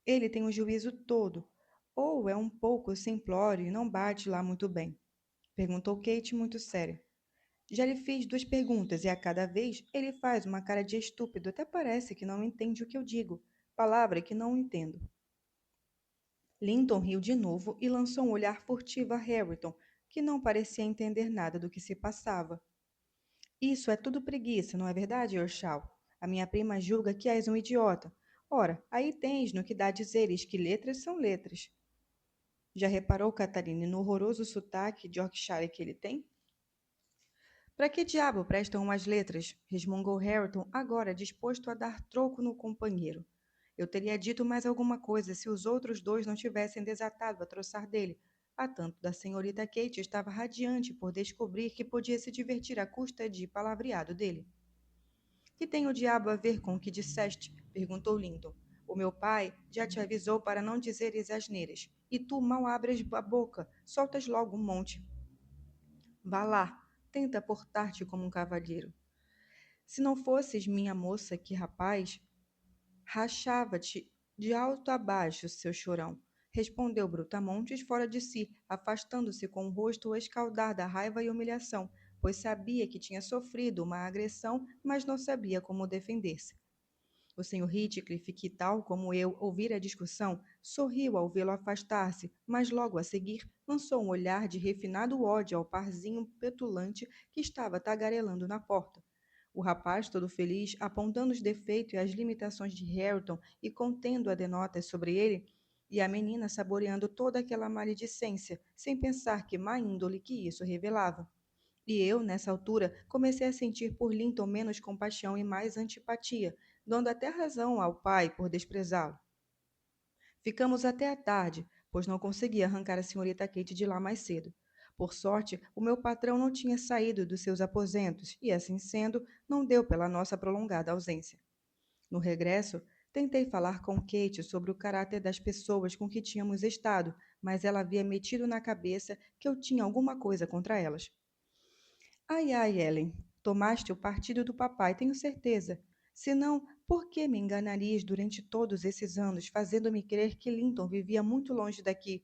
Ele tem o juízo todo, ou é um pouco simplório e não bate lá muito bem? Perguntou Kate muito séria. Já lhe fiz 2 perguntas e a cada vez ele faz uma cara de estúpido, até parece que não entende o que eu digo. Palavra que não entendo. Linton riu de novo e lançou um olhar furtivo a Harrington, que não parecia entender nada do que se passava. Isso é tudo preguiça, não é verdade, Earnshaw? A minha prima julga que és um idiota. Ora, aí tens no que dá a dizeres que letras são letras. Já reparou, Catarine, no horroroso sotaque de Yorkshire que ele tem? Para que diabo prestam umas letras? Resmungou Harrington, agora disposto a dar troco no companheiro. Eu teria dito mais alguma coisa se os outros dois não tivessem desatado a troçar dele. A tanto da senhorita Kate estava radiante por descobrir que podia se divertir à custa de palavreado dele. Que tem o diabo a ver com o que disseste? Perguntou Linton. O meu pai já te avisou para não dizeres asneiras. E tu mal abres a boca, soltas logo um monte. Vá lá, tenta portar-te como um cavalheiro. Se não fosses minha moça, que rapaz, rachava-te de alto a baixo, seu chorão, respondeu Brutamontes fora de si, afastando-se com o rosto a escaldar da raiva e humilhação, pois sabia que tinha sofrido uma agressão, mas não sabia como defender-se. O Sr. Heathcliff, que tal como eu ouvira a discussão, sorriu ao vê-lo afastar-se, mas logo a seguir lançou um olhar de refinado ódio ao parzinho petulante que estava tagarelando na porta. O rapaz, todo feliz, apontando os defeitos e as limitações de Hareton e contendo adenotas sobre ele, e a menina saboreando toda aquela maledicência, sem pensar que má índole que isso revelava. E eu, nessa altura, comecei a sentir por Linton menos compaixão e mais antipatia, dando até razão ao pai por desprezá-lo. Ficamos até a tarde, pois não consegui arrancar a senhorita Kate de lá mais cedo. Por sorte, o meu patrão não tinha saído dos seus aposentos e, assim sendo, não deu pela nossa prolongada ausência. No regresso, tentei falar com Kate sobre o caráter das pessoas com que tínhamos estado, mas ela havia metido na cabeça que eu tinha alguma coisa contra elas. Ai, ai, Ellen, tomaste o partido do papai, tenho certeza. Senão, por que me enganarias durante todos esses anos, fazendo-me crer que Linton vivia muito longe daqui?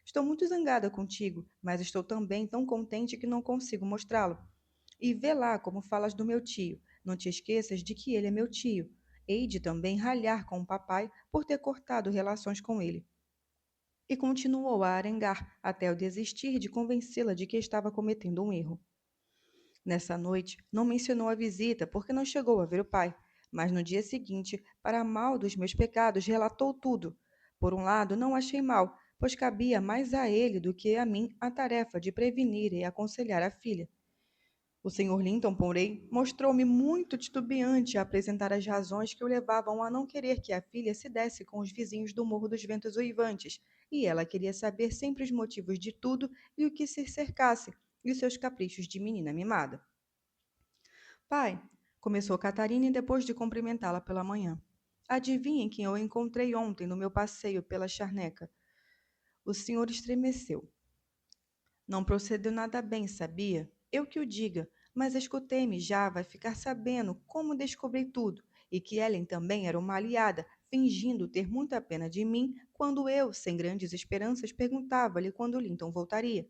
Estou muito zangada contigo, mas estou também tão contente que não consigo mostrá-lo. E vê lá como falas do meu tio. Não te esqueças de que ele é meu tio. Hei de também ralhar com o papai por ter cortado relações com ele. E continuou a arengar, até eu desistir de convencê-la de que estava cometendo um erro. Nessa noite, não mencionou a visita porque não chegou a ver o pai, mas no dia seguinte, para mal dos meus pecados, relatou tudo. Por um lado, não achei mal, pois cabia mais a ele do que a mim a tarefa de prevenir e aconselhar a filha. O Sr. Linton, porém, mostrou-me muito titubeante a apresentar as razões que o levavam a não querer que a filha se desse com os vizinhos do Morro dos Ventos Uivantes, e ela queria saber sempre os motivos de tudo e o que se cercasse, e os seus caprichos de menina mimada. Pai, começou Catarina depois de cumprimentá-la pela manhã. Adivinhem quem eu encontrei ontem no meu passeio pela charneca. O senhor estremeceu. Não procedeu nada bem, sabia? Eu que o diga, mas escutei-me já, vai ficar sabendo como descobri tudo, e que Ellen também era uma aliada, fingindo ter muita pena de mim, quando eu, sem grandes esperanças, perguntava-lhe quando Linton voltaria.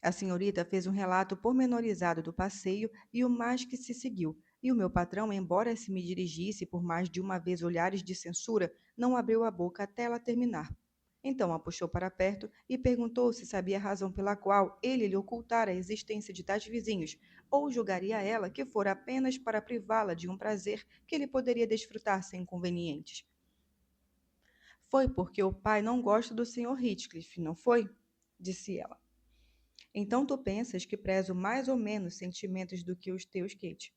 A senhorita fez um relato pormenorizado do passeio e o mais que se seguiu, E o meu patrão, embora se me dirigisse por mais de uma vez olhares de censura, não abriu a boca até ela terminar. Então a puxou para perto e perguntou se sabia a razão pela qual ele lhe ocultara a existência de tais vizinhos, ou julgaria ela que fora apenas para privá-la de um prazer que ele poderia desfrutar sem inconvenientes. Foi porque o pai não gosta do Sr. Heathcliff, não foi? Disse ela. Então tu pensas que prezo mais ou menos sentimentos do que os teus, Kate?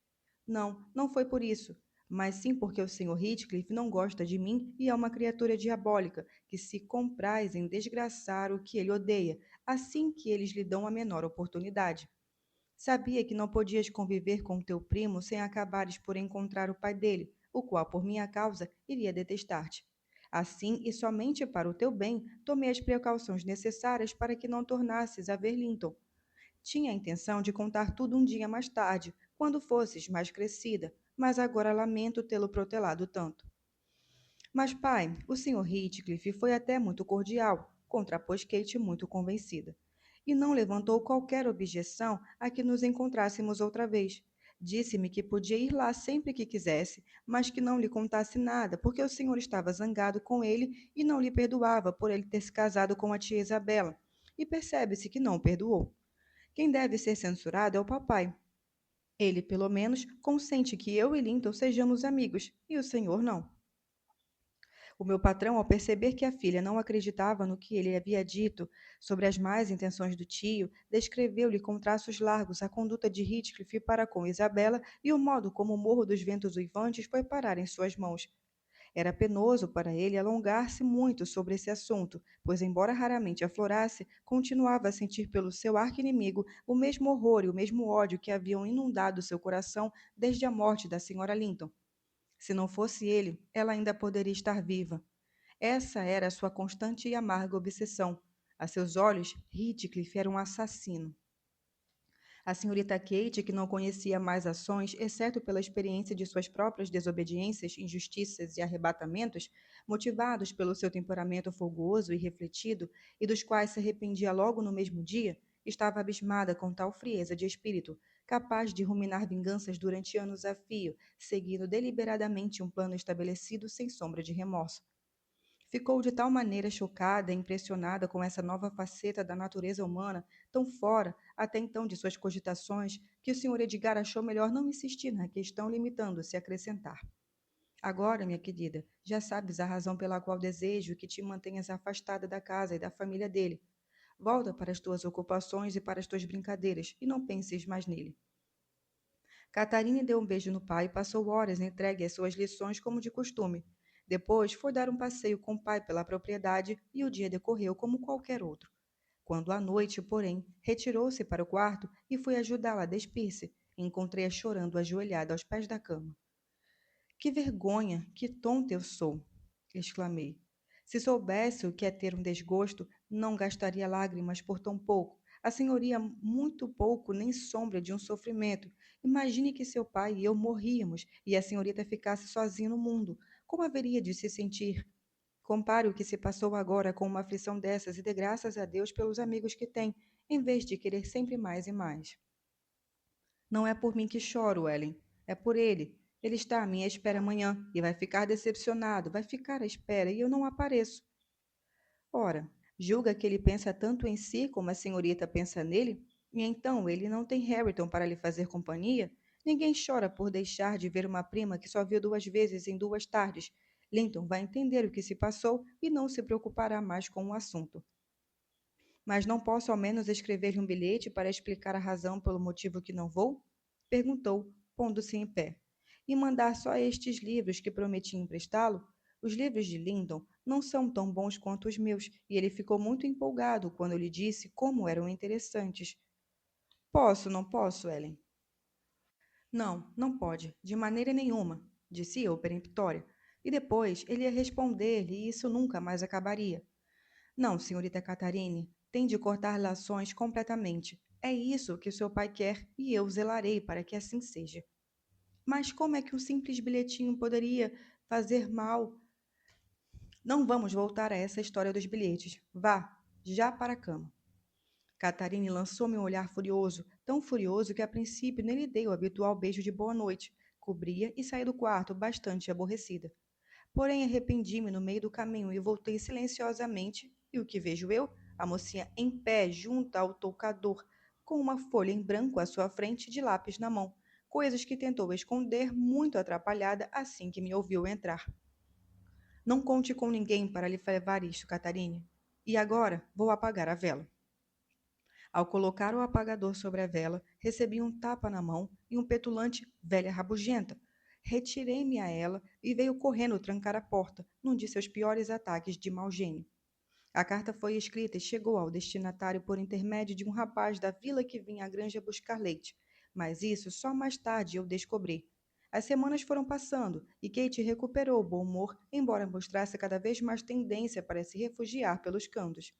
Não, não foi por isso, mas sim porque o Sr. Heathcliff não gosta de mim e é uma criatura diabólica que se compraz em desgraçar o que ele odeia, assim que eles lhe dão a menor oportunidade. Sabia que não podias conviver com teu primo sem acabares por encontrar o pai dele, o qual, por minha causa, iria detestar-te. Assim, e somente para o teu bem, tomei as precauções necessárias para que não tornasses a ver Linton. Tinha a intenção de contar tudo um dia mais tarde, quando fosses mais crescida, mas agora lamento tê-lo protelado tanto. Mas, pai, o Sr. Heathcliff foi até muito cordial, contrapôs Kate muito convencida, e não levantou qualquer objeção a que nos encontrássemos outra vez. Disse-me que podia ir lá sempre que quisesse, mas que não lhe contasse nada, porque o senhor estava zangado com ele e não lhe perdoava por ele ter se casado com a tia Isabela. E percebe-se que não o perdoou. Quem deve ser censurado é o papai. Ele, pelo menos, consente que eu e Linton sejamos amigos, e o senhor não. O meu patrão, ao perceber que a filha não acreditava no que ele havia dito sobre as más intenções do tio, descreveu-lhe com traços largos a conduta de Heathcliff para com Isabela e o modo como o Morro dos Ventos Uivantes foi parar em suas mãos. Era penoso para ele alongar-se muito sobre esse assunto, pois, embora raramente aflorasse, continuava a sentir pelo seu arqui-inimigo o mesmo horror e o mesmo ódio que haviam inundado seu coração desde a morte da senhora Linton. Se não fosse ele, ela ainda poderia estar viva. Essa era a sua constante e amarga obsessão. A seus olhos, Heathcliff era um assassino. A senhorita Kate, que não conhecia mais ações, exceto pela experiência de suas próprias desobediências, injustiças e arrebatamentos, motivados pelo seu temperamento fogoso e refletido, e dos quais se arrependia logo no mesmo dia, estava abismada com tal frieza de espírito, capaz de ruminar vinganças durante anos a fio, seguindo deliberadamente um plano estabelecido sem sombra de remorso. Ficou de tal maneira chocada e impressionada com essa nova faceta da natureza humana, tão fora, até então, de suas cogitações, que o Sr. Edgar achou melhor não insistir na questão, limitando-se a acrescentar. Agora, minha querida, já sabes a razão pela qual desejo que te mantenhas afastada da casa e da família dele. Volta para as tuas ocupações e para as tuas brincadeiras, e não penses mais nele. Catarina deu um beijo no pai e passou horas entregue às suas lições como de costume. Depois foi dar um passeio com o pai pela propriedade e o dia decorreu como qualquer outro. Quando à noite, porém, retirou-se para o quarto e fui ajudá-la a despir-se, encontrei-a chorando ajoelhada aos pés da cama. Que vergonha, que tonta eu sou! Exclamei. Se soubesse o que é ter um desgosto, não gastaria lágrimas por tão pouco. A senhoria muito pouco, nem sombra de um sofrimento. Imagine que seu pai e eu morríamos e a senhorita ficasse sozinha no mundo. Como haveria de se sentir? Compare o que se passou agora com uma aflição dessas e dê graças a Deus pelos amigos que tem, em vez de querer sempre mais e mais. Não é por mim que choro, Ellen. É por ele. Ele está à minha espera amanhã e vai ficar decepcionado, vai ficar à espera e eu não apareço. Ora, julga que ele pensa tanto em si como a senhorita pensa nele? E então ele não tem Harriton para lhe fazer companhia? Ninguém chora por deixar de ver uma prima que só viu 2 vezes em 2 tardes. Linton vai entender o que se passou e não se preocupará mais com o assunto. Mas não posso ao menos escrever-lhe um bilhete para explicar a razão pelo motivo que não vou? Perguntou, pondo-se em pé. E mandar só estes livros que prometi emprestá-lo? Os livros de Lindon não são tão bons quanto os meus, e ele ficou muito empolgado quando eu lhe disse como eram interessantes. Posso, não posso, Ellen? Não, não pode, de maneira nenhuma, disse eu peremptória. E depois ele ia responder-lhe e isso nunca mais acabaria. Não, senhorita Catarine, tem de cortar lações completamente. É isso que o seu pai quer e eu zelarei para que assim seja. Mas como é que um simples bilhetinho poderia fazer mal? Não vamos voltar a essa história dos bilhetes. Vá, já para a cama. Catarine lançou-me um olhar furioso, tão furioso que a princípio nem lhe dei o habitual beijo de boa noite. cobria e saí do quarto bastante aborrecida. Porém, arrependi-me no meio do caminho e voltei silenciosamente, e o que vejo eu? A mocinha em pé junto ao toucador, com uma folha em branco à sua frente de lápis na mão, coisas que tentou esconder, muito atrapalhada assim que me ouviu entrar. Não conte com ninguém para lhe levar isto, Catarine. E agora vou apagar a vela. Ao colocar o apagador sobre a vela, recebi um tapa na mão e um petulante velha rabugenta. Retirei-me a ela e veio correndo trancar a porta, num de seus piores ataques de mau gênio. A carta foi escrita e chegou ao destinatário por intermédio de um rapaz da vila que vinha à granja buscar leite, mas isso só mais tarde eu descobri. As semanas foram passando e Kate recuperou o bom humor, embora mostrasse cada vez mais tendência para se refugiar pelos cantos.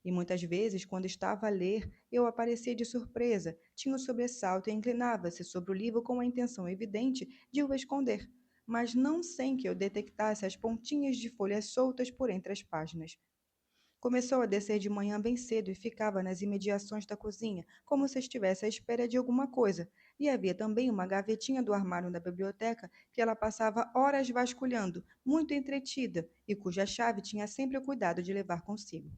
E muitas vezes, quando estava a ler, eu aparecia de surpresa, tinha um sobressalto e inclinava-se sobre o livro com a intenção evidente de o esconder, mas não sem que eu detectasse as pontinhas de folhas soltas por entre as páginas. Começou a descer de manhã bem cedo e ficava nas imediações da cozinha, como se estivesse à espera de alguma coisa. E havia também uma gavetinha do armário da biblioteca que ela passava horas vasculhando, muito entretida, e cuja chave tinha sempre o cuidado de levar consigo.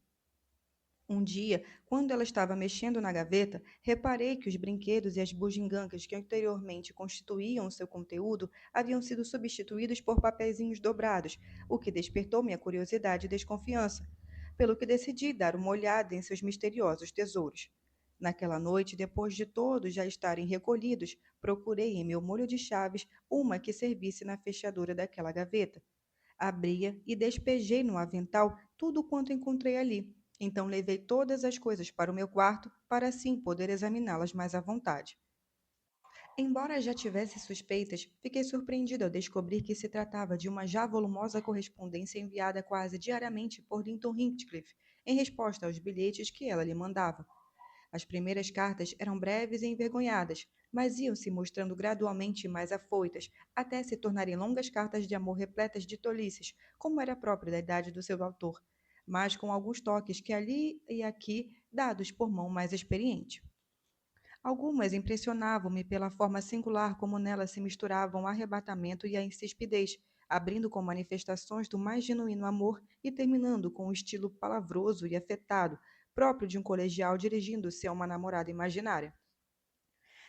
Um dia, quando ela estava mexendo na gaveta, reparei que os brinquedos e as bugigangas que anteriormente constituíam o seu conteúdo haviam sido substituídos por papeizinhos dobrados, o que despertou minha curiosidade e desconfiança, pelo que decidi dar uma olhada em seus misteriosos tesouros. Naquela noite, depois de todos já estarem recolhidos, procurei em meu molho de chaves uma que servisse na fechadura daquela gaveta. Abria e despejei no avental tudo quanto encontrei ali. Então levei todas as coisas para o meu quarto para assim poder examiná-las mais à vontade. Embora já tivesse suspeitas, fiquei surpreendida ao descobrir que se tratava de uma já volumosa correspondência enviada quase diariamente por Linton Hinchcliffe, em resposta aos bilhetes que ela lhe mandava. As primeiras cartas eram breves e envergonhadas, mas iam se mostrando gradualmente mais afoitas, até se tornarem longas cartas de amor repletas de tolices, como era próprio da idade do seu autor, mas com alguns toques que ali e aqui dados por mão mais experiente. Algumas impressionavam-me pela forma singular como nelas se misturavam o arrebatamento e a insispidez, abrindo com manifestações do mais genuíno amor e terminando com um estilo palavroso e afetado, próprio de um colegial dirigindo-se a uma namorada imaginária.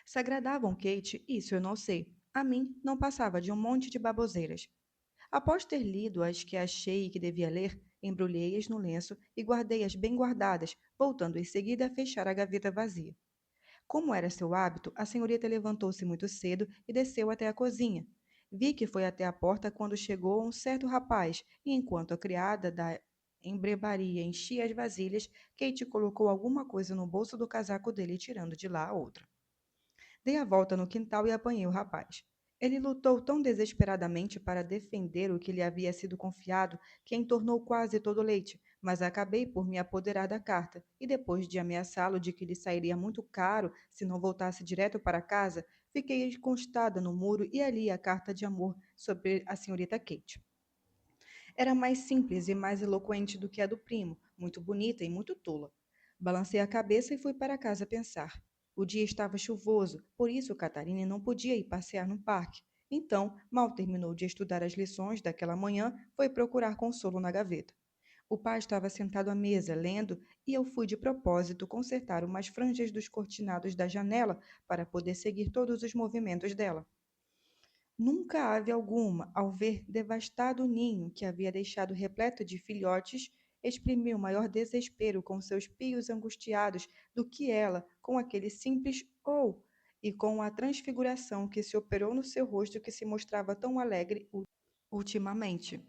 Se agradavam Kate, isso eu não sei. A mim, não passava de um monte de baboseiras. Após ter lido as que achei que devia ler, embrulhei-as no lenço e guardei-as bem guardadas, voltando em seguida a fechar a gaveta vazia. Como era seu hábito, a senhorita levantou-se muito cedo e desceu até a cozinha. Vi que foi até a porta quando chegou um certo rapaz, e enquanto a criada da embrebaria enchia as vasilhas, Kate colocou alguma coisa no bolso do casaco dele, tirando de lá a outra. Dei a volta no quintal e apanhei o rapaz. Ele lutou tão desesperadamente para defender o que lhe havia sido confiado que entornou quase todo o leite, mas acabei por me apoderar da carta e, depois de ameaçá-lo de que lhe sairia muito caro se não voltasse direto para casa, fiquei encostada no muro e ali a carta de amor sobre a senhorita Kate. Era mais simples e mais eloquente do que a do primo, muito bonita e muito tola. Balancei a cabeça e fui para casa pensar. O dia estava chuvoso, por isso Catarina não podia ir passear no parque. Então, mal terminou de estudar as lições daquela manhã, foi procurar consolo na gaveta. O pai estava sentado à mesa, lendo, e eu fui de propósito consertar umas franjas dos cortinados da janela para poder seguir todos os movimentos dela. Nunca ave alguma, ao ver devastado o ninho que havia deixado repleto de filhotes, exprimiu maior desespero com seus pios angustiados do que ela, com aquele simples "oh" e com a transfiguração que se operou no seu rosto que se mostrava tão alegre ultimamente.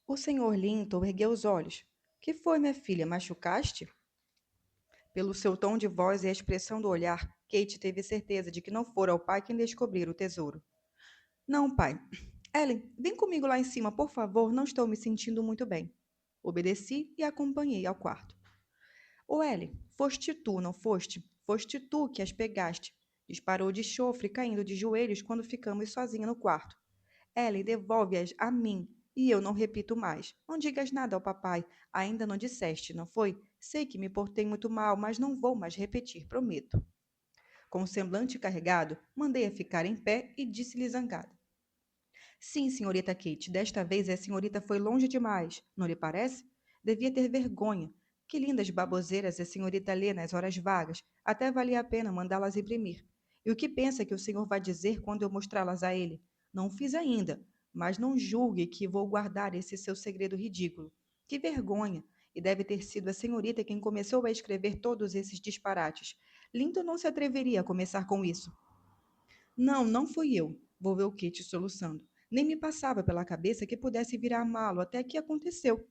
O senhor Linton ergueu os olhos. Que foi, minha filha, machucaste? Pelo seu tom de voz e a expressão do olhar, Kate teve certeza de que não fora o pai quem descobrira o tesouro. Não, pai. Ellen, vem comigo lá em cima, por favor, não estou me sentindo muito bem. Obedeci e a acompanhei ao quarto. Ô, Ellen, foste tu, não foste? Foste tu que as pegaste. Disparou de chofre, caindo de joelhos quando ficamos sozinha no quarto. Ellen, devolve-as a mim. E eu não repito mais. Não digas nada ao papai. Ainda não disseste, não foi? Sei que me portei muito mal, mas não vou mais repetir, prometo. Com o semblante carregado, mandei-a ficar em pé e disse-lhe zangada: Sim, senhorita Kate, desta vez a senhorita foi longe demais, não lhe parece? Devia ter vergonha. Que lindas baboseiras a senhorita lê nas horas vagas. Até valia a pena mandá-las imprimir. E o que pensa que o senhor vai dizer quando eu mostrá-las a ele? Não o fiz ainda, mas não julgue que vou guardar esse seu segredo ridículo. Que vergonha! E deve ter sido a senhorita quem começou a escrever todos esses disparates. Linton não se atreveria a começar com isso. Não, não fui eu, volveu Kitty soluçando. Nem me passava pela cabeça que pudesse vir a amá-lo até que aconteceu.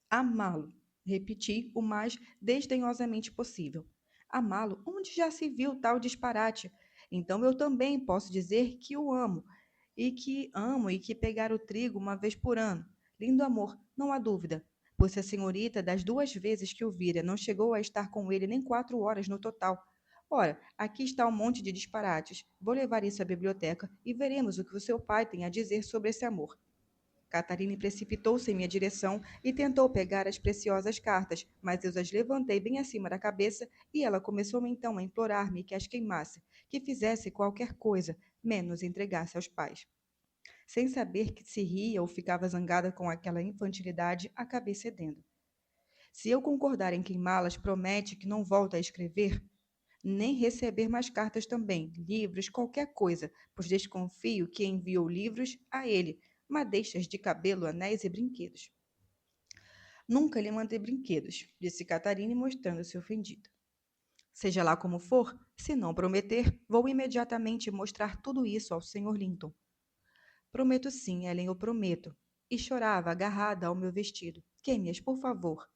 Amá-lo, repeti o mais desdenhosamente possível. Amá-lo? Onde já se viu tal disparate? Então eu também posso dizer que o amo e que pegar o trigo uma vez por ano. Lindo amor, não há dúvida. Pois se a senhorita, das 2 vezes que o vira, não chegou a estar com ele nem 4 horas no total. Ora, aqui está um monte de disparates. Vou levar isso à biblioteca e veremos o que o seu pai tem a dizer sobre esse amor. Catarina precipitou-se em minha direção e tentou pegar as preciosas cartas, mas eu as levantei bem acima da cabeça e ela começou então a implorar-me que as queimasse, que fizesse qualquer coisa, menos entregasse aos pais. Sem saber que se ria ou ficava zangada com aquela infantilidade, acabei cedendo. Se eu concordar em queimá-las, promete que não volta a escrever, nem receber mais cartas também, livros, qualquer coisa, pois desconfio que enviou livros a ele, madeixas de cabelo, anéis e brinquedos. Nunca lhe mandei brinquedos, disse Catarina mostrando-se ofendida. Seja lá como for, se não prometer, vou imediatamente mostrar tudo isso ao Sr. Linton. Prometo sim, Ellen, eu prometo. E chorava, agarrada ao meu vestido. Queime-as, por favor.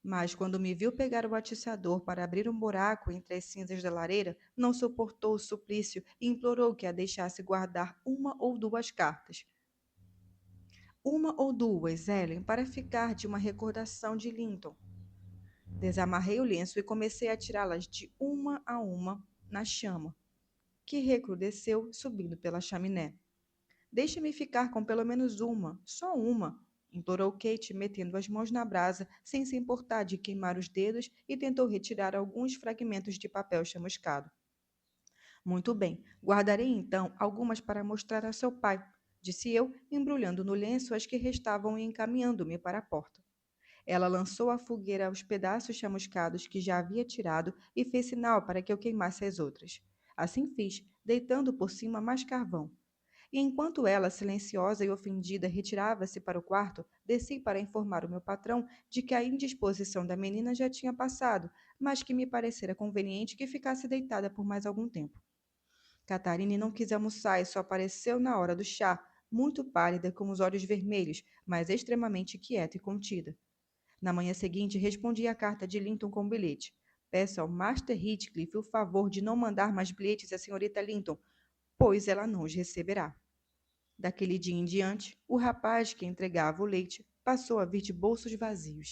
Mas, quando me viu pegar o atiçador para abrir um buraco entre as cinzas da lareira, não suportou o suplício e implorou que a deixasse guardar 1 ou 2 cartas. 1 ou 2, Ellen, para ficar de uma recordação de Linton. Desamarrei o lenço e comecei a tirá-las de uma a uma na chama, que recrudesceu subindo pela chaminé. Deixe-me ficar com pelo menos uma, só uma, implorou Kate, metendo as mãos na brasa, sem se importar de queimar os dedos, e tentou retirar alguns fragmentos de papel chamuscado. Muito bem, guardarei então algumas para mostrar a seu pai, disse eu, embrulhando no lenço as que restavam e encaminhando-me para a porta. Ela lançou à fogueira os pedaços chamuscados que já havia tirado e fez sinal para que eu queimasse as outras. Assim fiz, deitando por cima mais carvão. E enquanto ela, silenciosa e ofendida, retirava-se para o quarto, desci para informar o meu patrão de que a indisposição da menina já tinha passado, mas que me parecera conveniente que ficasse deitada por mais algum tempo. Catarine não quis almoçar e só apareceu na hora do chá, muito pálida, com os olhos vermelhos, mas extremamente quieta e contida. Na manhã seguinte, respondi à carta de Linton com um bilhete. Peço ao Master Heathcliff o favor de não mandar mais bilhetes à senhorita Linton, pois ela não os receberá. Daquele dia em diante, o rapaz que entregava o leite passou a vir de bolsos vazios.